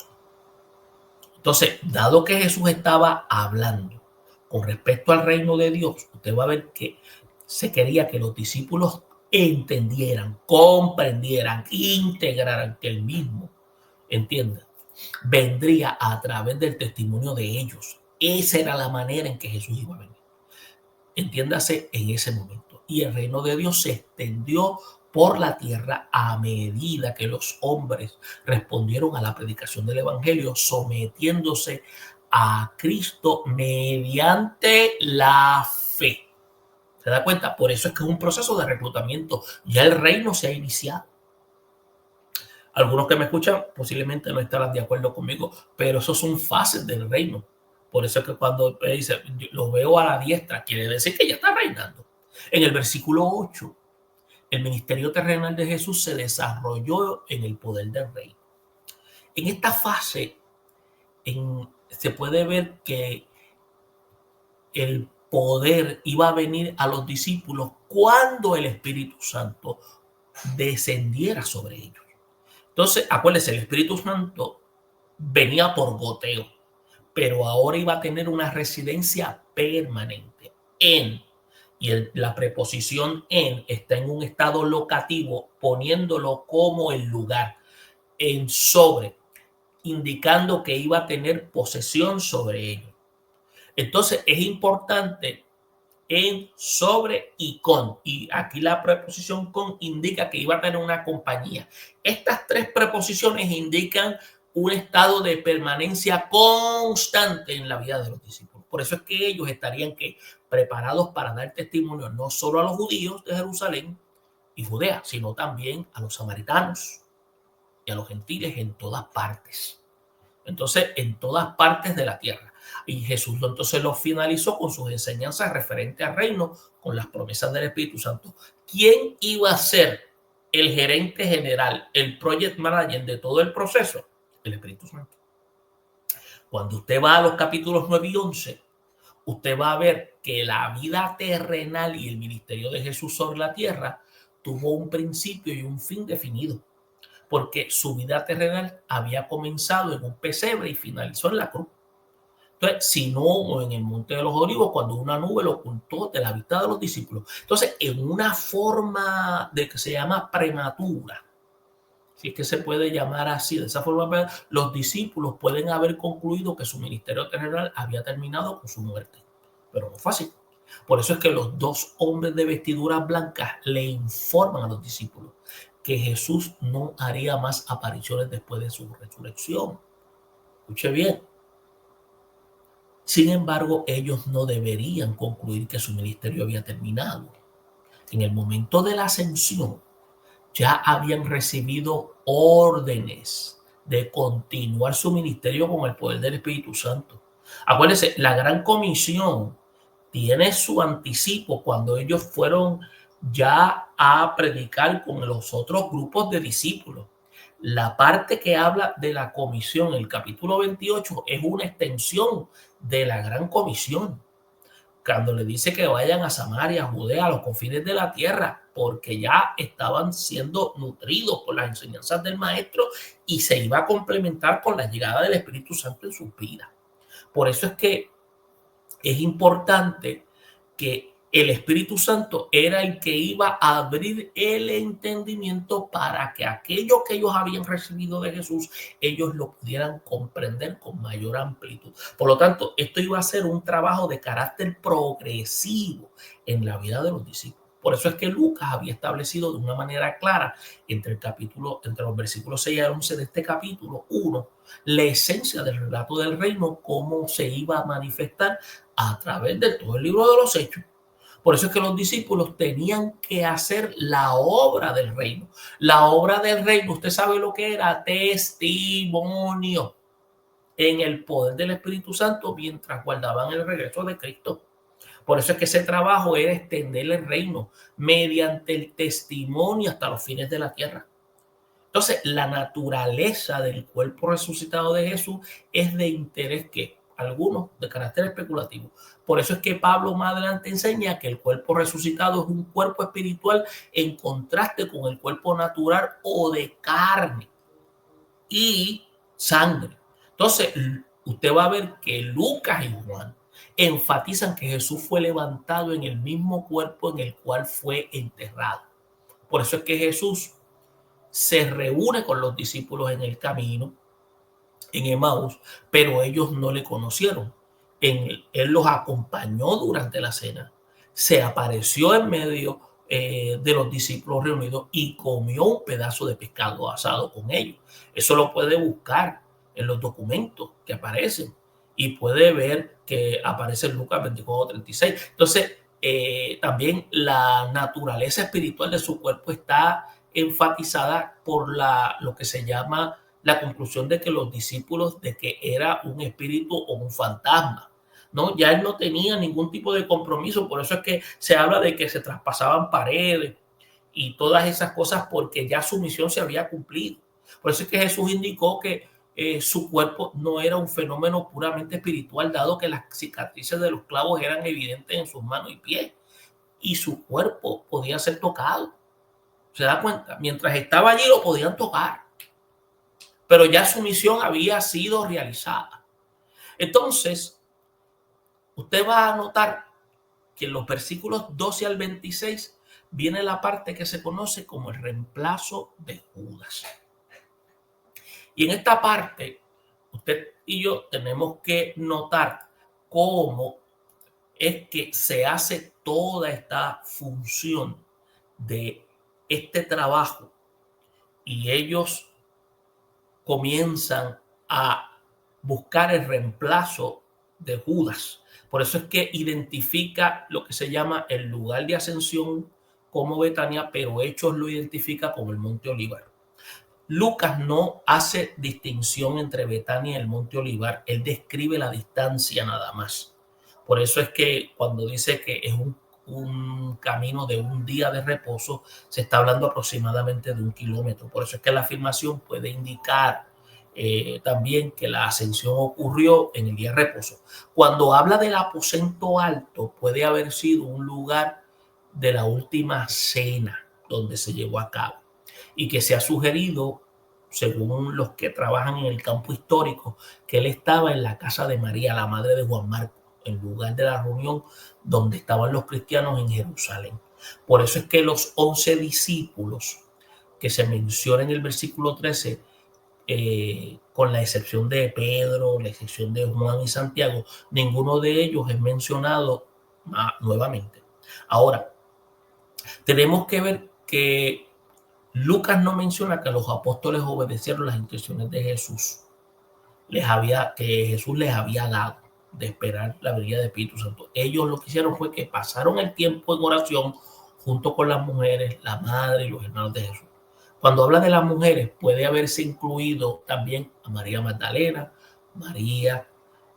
Entonces, dado que Jesús estaba hablando con respecto al reino de Dios, usted va a ver que se quería que los discípulos entendieran, comprendieran, integraran que el mismo, entiendan, vendría a través del testimonio de ellos. Esa era la manera en que Jesús iba a venir. Entiéndase en ese momento. Y el reino de Dios se extendió por la tierra a medida que los hombres respondieron a la predicación del evangelio, sometiéndose a Cristo mediante la fe. ¿Se da cuenta? Por eso es que es un proceso de reclutamiento. Ya el reino se ha iniciado. Algunos que me escuchan posiblemente no estarán de acuerdo conmigo, pero esos son fases del reino. Por eso es que cuando dice, lo veo a la diestra, quiere decir que ya está reinando. En el versículo 8, el ministerio terrenal de Jesús se desarrolló en el poder del rey. En esta fase se puede ver que el poder iba a venir a los discípulos cuando el Espíritu Santo descendiera sobre ellos. Entonces, acuérdense, el Espíritu Santo venía por goteo. pero ahora iba a tener una residencia permanente en, la preposición en está en un estado locativo, poniéndolo como el lugar, en sobre, indicando que iba a tener posesión sobre ellos. Entonces es importante en, sobre y con. Y aquí la preposición con indica que iba a tener una compañía. Estas tres preposiciones indican un estado de permanencia constante en la vida de los discípulos. Por eso es que ellos estarían preparados para dar testimonio no solo a los judíos de Jerusalén y Judea, sino también a los samaritanos y a los gentiles en todas partes. Entonces, en todas partes de la tierra. Y Jesús entonces lo finalizó con sus enseñanzas referentes al reino, con las promesas del Espíritu Santo. ¿Quién iba a ser el gerente general, el project manager de todo el proceso? El Espíritu Santo. Cuando usted va a los capítulos 9 y 11, usted va a ver que la vida terrenal y el ministerio de Jesús sobre la tierra tuvo un principio y un fin definido, porque su vida terrenal había comenzado en un pesebre y finalizó en la cruz. Entonces, si no, en el Monte de los Olivos, cuando una nube lo ocultó de la vista de los discípulos. Entonces, en una forma de que se llama prematura, si es que se puede llamar así, de esa forma, los discípulos pueden haber concluido que su ministerio terrenal había terminado con su muerte. Pero no fue así. Por eso es que los dos hombres de vestiduras blancas le informan a los discípulos que Jesús no haría más apariciones después de su resurrección. Escuche bien. Sin embargo, ellos no deberían concluir que su ministerio había terminado. En el momento de la ascensión, ya habían recibido órdenes de continuar su ministerio con el poder del Espíritu Santo. Acuérdense, la gran comisión tiene su anticipo cuando ellos fueron ya a predicar con los otros grupos de discípulos. La parte que habla de la comisión, el capítulo 28, es una extensión de la gran comisión. Cuando le dice que vayan a Samaria, a Judea, a los confines de la tierra, porque ya estaban siendo nutridos por las enseñanzas del Maestro y se iba a complementar con la llegada del Espíritu Santo en sus vidas. Por eso es que es importante que el Espíritu Santo era el que iba a abrir el entendimiento para que aquello que ellos habían recibido de Jesús, ellos lo pudieran comprender con mayor amplitud. Por lo tanto, esto iba a ser un trabajo de carácter progresivo en la vida de los discípulos. Por eso es que Lucas había establecido de una manera clara entre los versículos 6 al 11 de este capítulo 1, la esencia del relato del reino, cómo se iba a manifestar a través de todo el libro de los Hechos. Por eso es que los discípulos tenían que hacer la obra del reino. La obra del reino, usted sabe lo que era, testimonio en el poder del Espíritu Santo mientras guardaban el regreso de Cristo. Por eso es que ese trabajo era extender el reino mediante el testimonio hasta los fines de la tierra. Entonces, la naturaleza del cuerpo resucitado de Jesús es de interés que algunos de carácter especulativo. Por eso es que Pablo más adelante enseña que el cuerpo resucitado es un cuerpo espiritual en contraste con el cuerpo natural o de carne y sangre. Entonces, usted va a ver que Lucas y Juan enfatizan que Jesús fue levantado en el mismo cuerpo en el cual fue enterrado. Por eso es que Jesús se reúne con los discípulos en el camino, en Emaús, pero ellos no le conocieron. Él los acompañó durante la cena, se apareció en medio de los discípulos reunidos y comió un pedazo de pescado asado con ellos. Eso lo puede buscar en los documentos que aparecen y puede ver que aparece en Lucas 24:36. Entonces, también la naturaleza espiritual de su cuerpo está enfatizada por lo que se llama la conclusión de que los discípulos, de que era un espíritu o un fantasma, ¿no? Ya él no tenía ningún tipo de compromiso, por eso es que se habla de que se traspasaban paredes y todas esas cosas porque ya su misión se había cumplido. Por eso es que Jesús indicó que su cuerpo no era un fenómeno puramente espiritual, dado que las cicatrices de los clavos eran evidentes en sus manos y pies y su cuerpo podía ser tocado. ¿Se da cuenta? Mientras estaba allí lo podían tocar, pero ya su misión había sido realizada. Entonces, usted va a notar que en los versículos 12 al 26 viene la parte que se conoce como el reemplazo de Judas. Y en esta parte, usted y yo tenemos que notar cómo es que se hace toda esta función de este trabajo y ellos comienzan a buscar el reemplazo de Judas. Por eso es que identifica lo que se llama el lugar de ascensión como Betania, pero Hechos lo identifica como el Monte Olivar. Lucas no hace distinción entre Betania y el Monte Olivar, él describe la distancia nada más. Por eso es que cuando dice que es un camino de un día de reposo, se está hablando aproximadamente de 1 kilómetro. Por eso es que la afirmación puede indicar también que la ascensión ocurrió en el día de reposo. Cuando habla del aposento alto, puede haber sido un lugar de la última cena donde se llevó a cabo y que se ha sugerido, según los que trabajan en el campo histórico, que él estaba en la casa de María, la madre de Juan Marcos, en lugar de la reunión donde estaban los cristianos en Jerusalén. Por eso es que los 11 discípulos que se mencionan en el versículo 13, con la excepción de Pedro, la excepción de Juan y Santiago, ninguno de ellos es mencionado nuevamente. Ahora, tenemos que ver que Lucas no menciona que los apóstoles obedecieron las instrucciones de Jesús, que Jesús les había dado de esperar la venida del Espíritu Santo. Ellos lo que hicieron fue que pasaron el tiempo en oración junto con las mujeres, la madre y los hermanos de Jesús. Cuando habla de las mujeres, puede haberse incluido también a María Magdalena, María,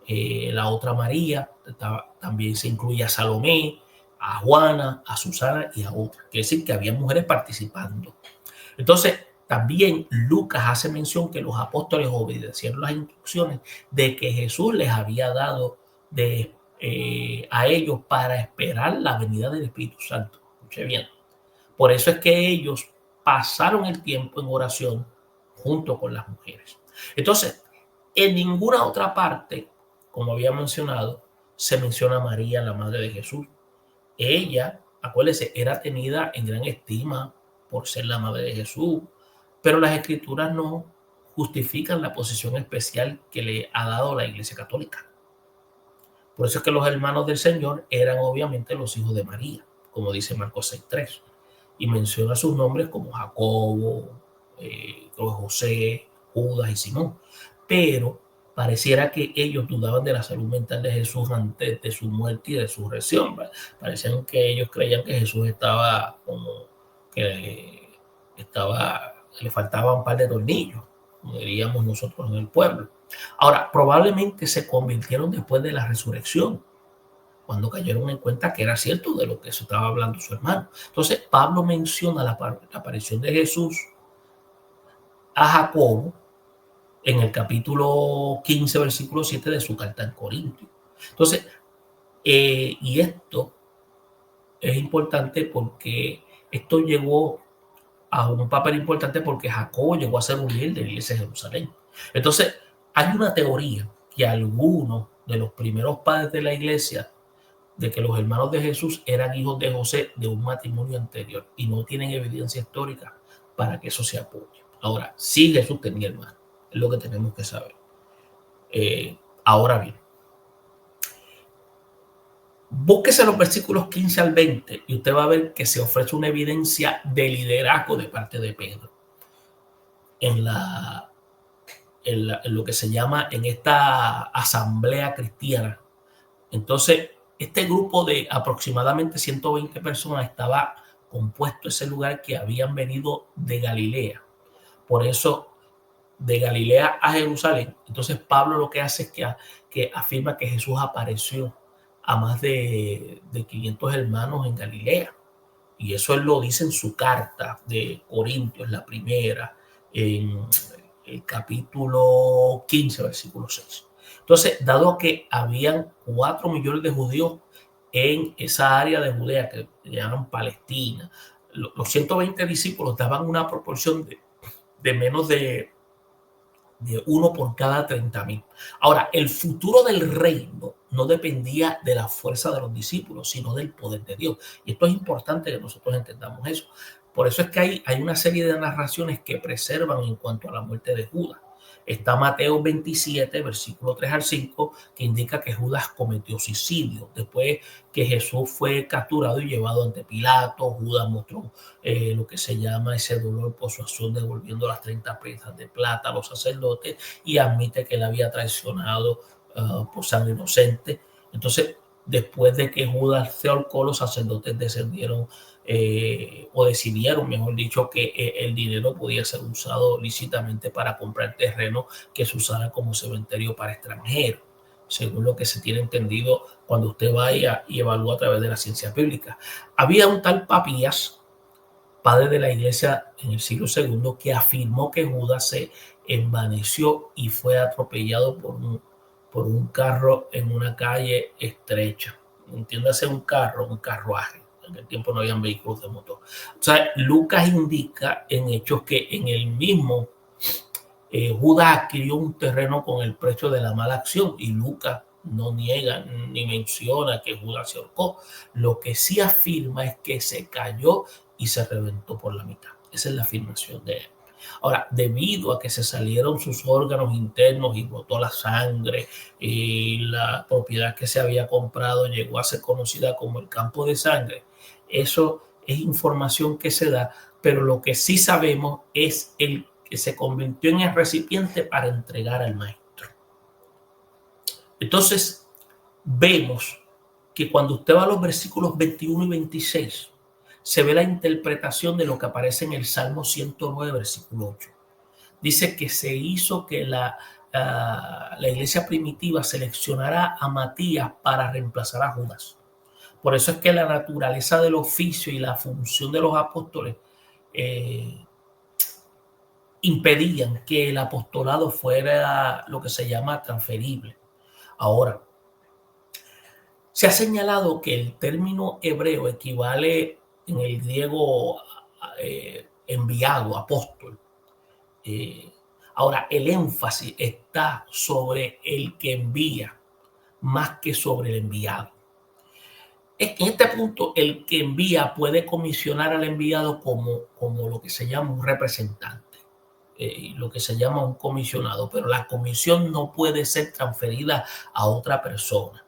la otra María, también se incluye a Salomé, a Juana, a Susana y a otras. Quiere decir que había mujeres participando. Entonces, también Lucas hace mención que los apóstoles obedecieron las instrucciones de que Jesús les había dado a ellos para esperar la venida del Espíritu Santo. Escuche bien. Por eso es que ellos pasaron el tiempo en oración junto con las mujeres. Entonces, en ninguna otra parte, como había mencionado, se menciona a María, la madre de Jesús. Ella, acuérdense, era tenida en gran estima por ser la madre de Jesús, pero las escrituras no justifican la posición especial que le ha dado la Iglesia Católica. Por eso es que los hermanos del Señor eran obviamente los hijos de María, como dice Marcos 6:3, y menciona sus nombres como Jacobo, José, Judas y Simón. Pero pareciera que ellos dudaban de la salud mental de Jesús antes de su muerte y de su resurrección. Parecían que ellos creían que Jesús estaba como que le faltaba un par de tornillos, como diríamos nosotros en el pueblo. Ahora, probablemente se convirtieron después de la resurrección, cuando cayeron en cuenta que era cierto de lo que se estaba hablando su hermano. Entonces, Pablo menciona la aparición de Jesús a Jacobo en el capítulo 15, versículo 7 de su carta en Corintios. Entonces, y esto es importante porque esto llegó a un papel importante porque Jacobo llegó a ser un líder de la iglesia de Jerusalén. Entonces, hay una teoría que algunos de los primeros padres de la iglesia, de que los hermanos de Jesús eran hijos de José de un matrimonio anterior y no tienen evidencia histórica para que eso se apoye. Ahora, sí Jesús tenía hermanos, es lo que tenemos que saber. Ahora bien, búsquese los versículos 15 al 20 y usted va a ver que se ofrece una evidencia de liderazgo de parte de Pedro en lo que se llama en esta asamblea cristiana. Entonces, este grupo de aproximadamente 120 personas estaba compuesto ese lugar que habían venido de Galilea. Por eso, de Galilea a Jerusalén. Entonces, Pablo lo que hace es que afirma que Jesús apareció a más de 500 hermanos en Galilea. Y eso él lo dice en su carta de Corintios, la primera, en el capítulo 15, versículo 6. Entonces, dado que habían 4 millones de judíos en esa área de Judea que llaman Palestina, los 120 discípulos daban una proporción de menos de de uno por cada 30,000. Ahora, el futuro del reino no dependía de la fuerza de los discípulos, sino del poder de Dios. Y esto es importante que nosotros entendamos eso. Por eso es que hay una serie de narraciones que preservan en cuanto a la muerte de Judas. Está Mateo 27, versículo 3 al 5, que indica que Judas cometió suicidio. Después que Jesús fue capturado y llevado ante Pilato, Judas mostró lo que se llama ese dolor por su acción, devolviendo las 30 piezas de plata a los sacerdotes, y admite que él había traicionado por sangre inocente. Entonces, después de que Judas se ahorcó, los sacerdotes descendieron o decidieron, mejor dicho, que el dinero podía ser usado lícitamente para comprar terreno que se usara como cementerio para extranjeros, según lo que se tiene entendido cuando usted vaya y evalúa a través de la ciencia bíblica. Había un tal Papías, padre de la iglesia en el siglo II, que afirmó que Judas se envaneció y fue atropellado por un carro en una calle estrecha. Entiéndase un carruaje. En aquel tiempo no habían vehículos de motor. O sea, Lucas indica en Hechos que en el mismo Judas adquirió un terreno con el precio de la mala acción, y Lucas no niega ni menciona que Judas se ahorcó. Lo que sí afirma es que se cayó y se reventó por la mitad. Esa es la afirmación de él. Ahora, debido a que se salieron sus órganos internos y botó la sangre, y la propiedad que se había comprado llegó a ser conocida como el campo de sangre, eso es información que se da, pero lo que sí sabemos es el que se convirtió en el recipiente para entregar al maestro. Entonces, vemos que cuando usted va a los versículos 21 y 26, se ve la interpretación de lo que aparece en el Salmo 109, versículo 8. Dice que se hizo que la iglesia primitiva seleccionara a Matías para reemplazar a Judas. Por eso es que la naturaleza del oficio y la función de los apóstoles impedían que el apostolado fuera lo que se llama transferible. Ahora, se ha señalado que el término hebreo equivale en el griego enviado, apóstol. Ahora, el énfasis está sobre el que envía más que sobre el enviado. En este punto, el que envía puede comisionar al enviado como lo que se llama un representante, lo que se llama un comisionado, pero la comisión no puede ser transferida a otra persona.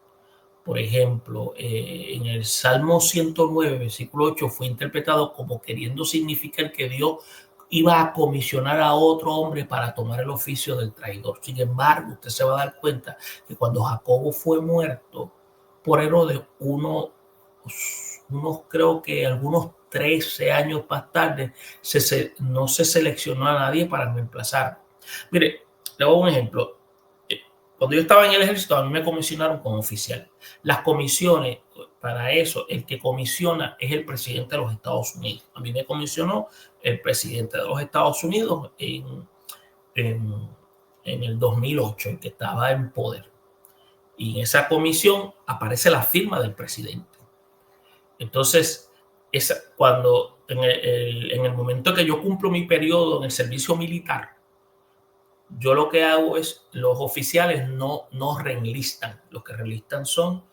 Por ejemplo, en el Salmo 109, versículo 8, fue interpretado como queriendo significar que Dios iba a comisionar a otro hombre para tomar el oficio del traidor. Sin embargo, usted se va a dar cuenta que cuando Jacobo fue muerto por Herodes, unos creo que algunos 13 años más tarde, no se seleccionó a nadie para reemplazar. Mire, le doy un ejemplo. Cuando yo estaba en el ejército, a mí me comisionaron como oficial. Las comisiones, para eso, el que comisiona es el presidente de los Estados Unidos. A mí me comisionó el presidente de los Estados Unidos en el 2008, el que estaba en poder. Y en esa comisión aparece la firma del presidente. Entonces, cuando en el momento que yo cumplo mi periodo en el servicio militar, yo lo que hago es, los oficiales no reenlistan. Los que reenlistan son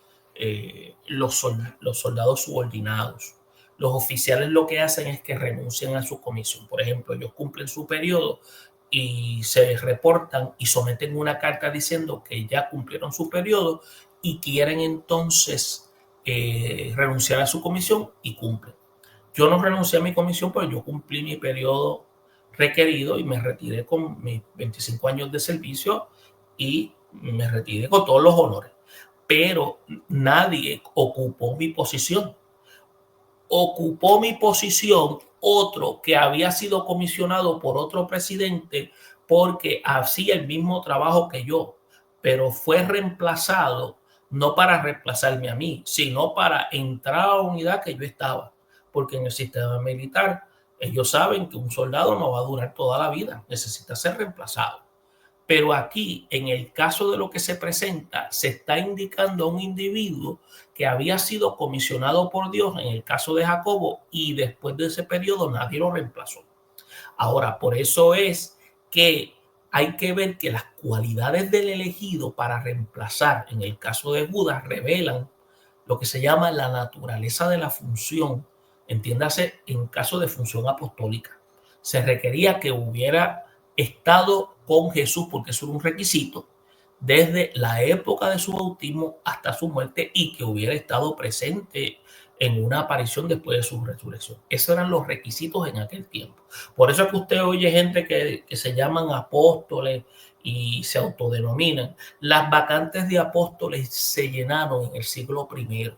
los soldados subordinados. Los oficiales lo que hacen es que renuncian a su comisión. Por ejemplo, ellos cumplen su periodo y se reportan y someten una carta diciendo que ya cumplieron su periodo y quieren entonces renunciar a su comisión, y cumplen. Yo no renuncié a mi comisión, pero yo cumplí mi periodo requerido y me retiré con mis 25 años de servicio y me retiré con todos los honores. Pero nadie ocupó mi posición. Ocupó mi posición otro que había sido comisionado por otro presidente porque hacía el mismo trabajo que yo, pero fue reemplazado no para reemplazarme a mí, sino para entrar a la unidad que yo estaba, porque en el sistema militar ellos saben que un soldado no va a durar toda la vida, necesita ser reemplazado. Pero aquí, en el caso de lo que se presenta, se está indicando a un individuo que había sido comisionado por Dios, en el caso de Jacobo, y después de ese periodo nadie lo reemplazó. Ahora, por eso es que hay que ver que las cualidades del elegido para reemplazar, en el caso de Judas, revelan lo que se llama la naturaleza de la función. Entiéndase, en caso de función apostólica, se requería que hubiera estado con Jesús, porque eso era un requisito, desde la época de su bautismo hasta su muerte, y que hubiera estado presente en una aparición después de su resurrección. Esos eran los requisitos en aquel tiempo. Por eso es que usted oye gente que se llaman apóstoles y se autodenominan. Las vacantes de apóstoles se llenaron en el siglo I.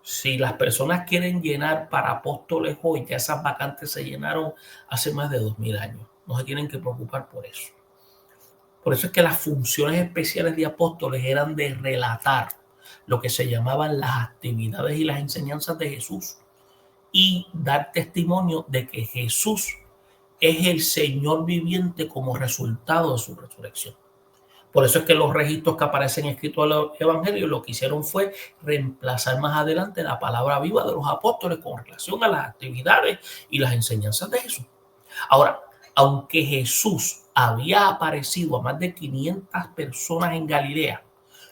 Si las personas quieren llenar para apóstoles hoy, ya esas vacantes se llenaron hace más de 2000 años. No se tienen que preocupar por eso. Por eso es que las funciones especiales de apóstoles eran de relatar lo que se llamaban las actividades y las enseñanzas de Jesús y dar testimonio de que Jesús es el Señor viviente como resultado de su resurrección. Por eso es que los registros que aparecen escritos en los evangelios lo que hicieron fue reemplazar más adelante la palabra viva de los apóstoles con relación a las actividades y las enseñanzas de Jesús. Ahora, aunque Jesús había aparecido a más de 500 personas en Galilea,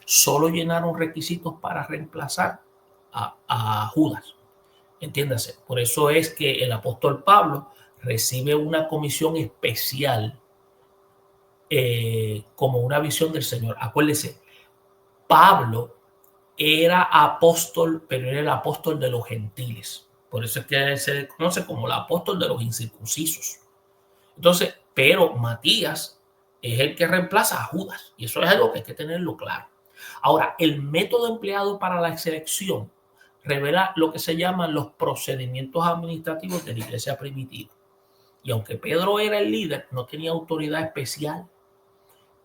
solo llenaron requisitos para reemplazar a Judas. Entiéndase, por eso es que el apóstol Pablo recibe una comisión especial como una visión del Señor. Acuérdese, Pablo era apóstol, pero era el apóstol de los gentiles. Por eso es que se conoce como el apóstol de los incircuncisos. Entonces, pero Matías es el que reemplaza a Judas. Y eso es algo que hay que tenerlo claro. Ahora, el método empleado para la selección revela lo que se llaman los procedimientos administrativos de la iglesia primitiva. Y aunque Pedro era el líder, no tenía autoridad especial.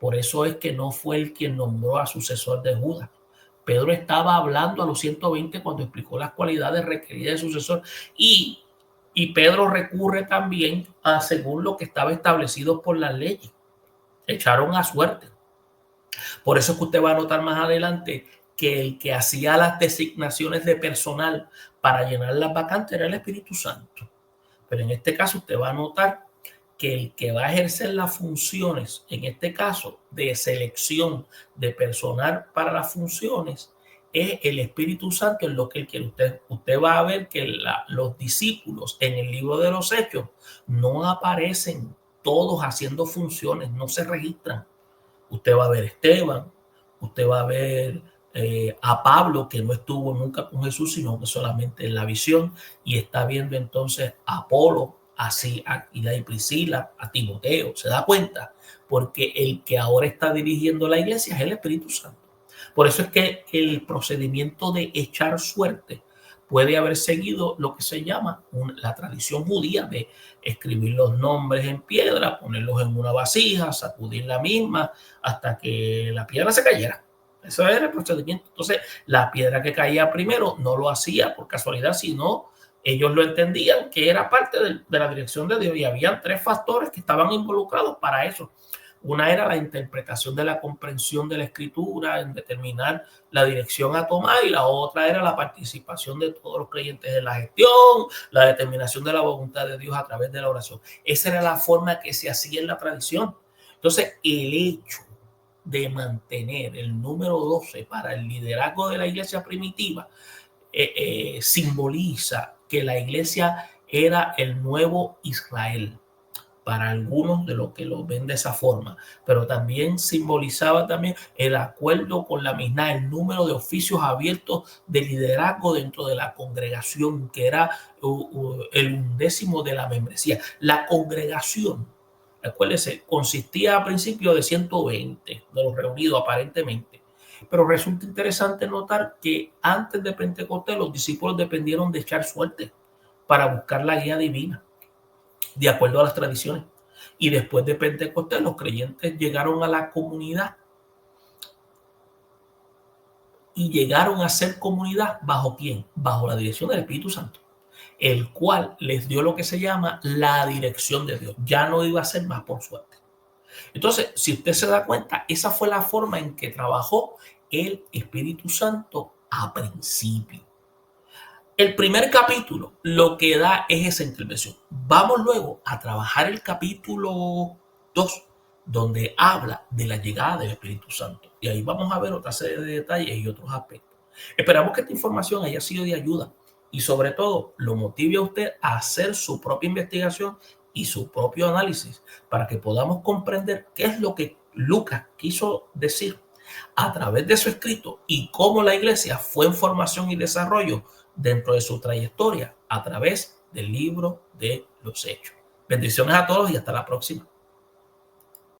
Por eso es que no fue el quien nombró a sucesor de Judas. Pedro estaba hablando a los 120 cuando explicó las cualidades requeridas de sucesor. Y Pedro recurre también a según lo que estaba establecido por las leyes. Echaron a suerte. Por eso es que usted va a notar más adelante que el que hacía las designaciones de personal para llenar las vacantes era el Espíritu Santo. Pero en este caso usted va a notar que el que va a ejercer las funciones, en este caso de selección de personal para las funciones, es el Espíritu Santo en lo que él quiere. Usted va a ver que los discípulos en el libro de los Hechos no aparecen todos haciendo funciones, no se registran. Usted va a ver Esteban, usted va a ver a Pablo, que no estuvo nunca con Jesús, sino que solamente en la visión, y está viendo entonces a Apolo, así a Aquila y Priscila, a Timoteo. ¿Se da cuenta? Porque el que ahora está dirigiendo la iglesia es el Espíritu Santo. Por eso es que el procedimiento de echar suerte puede haber seguido lo que se llama la tradición judía de escribir los nombres en piedra, ponerlos en una vasija, sacudir la misma hasta que la piedra se cayera. Eso era el procedimiento. Entonces, la piedra que caía primero no lo hacía por casualidad, sino ellos lo entendían que era parte de la dirección de Dios, y habían 3 factores que estaban involucrados para eso. Una era la interpretación de la comprensión de la escritura en determinar la dirección a tomar, y la otra era la participación de todos los creyentes en la gestión, la determinación de la voluntad de Dios a través de la oración. Esa era la forma que se hacía en la tradición. Entonces, el hecho de mantener el número 12 para el liderazgo de la iglesia primitiva simboliza que la iglesia era el nuevo Israel para algunos de los que lo ven de esa forma, pero también simbolizaba también el acuerdo con la misma, el número de oficios abiertos de liderazgo dentro de la congregación, que era el 1/10 de la membresía. La congregación, acuérdense, consistía a principio de 120 de los reunidos aparentemente, pero resulta interesante notar que antes de Pentecostés los discípulos dependieron de echar suerte para buscar la guía divina, de acuerdo a las tradiciones. Y después de Pentecostés, los creyentes llegaron a la comunidad y llegaron a ser comunidad ¿bajo quién? Bajo la dirección del Espíritu Santo, el cual les dio lo que se llama la dirección de Dios. Ya no iba a ser más por suerte. Entonces, si usted se da cuenta, esa fue la forma en que trabajó el Espíritu Santo a principio. El primer capítulo lo que da es esa intervención. Vamos luego a trabajar el capítulo 2, donde habla de la llegada del Espíritu Santo. Y ahí vamos a ver otra serie de detalles y otros aspectos. Esperamos que esta información haya sido de ayuda y sobre todo lo motive a usted a hacer su propia investigación y su propio análisis para que podamos comprender qué es lo que Lucas quiso decir a través de su escrito y cómo la iglesia fue en formación y desarrollo dentro de su trayectoria a través del libro de los Hechos. Bendiciones a todos y hasta la próxima.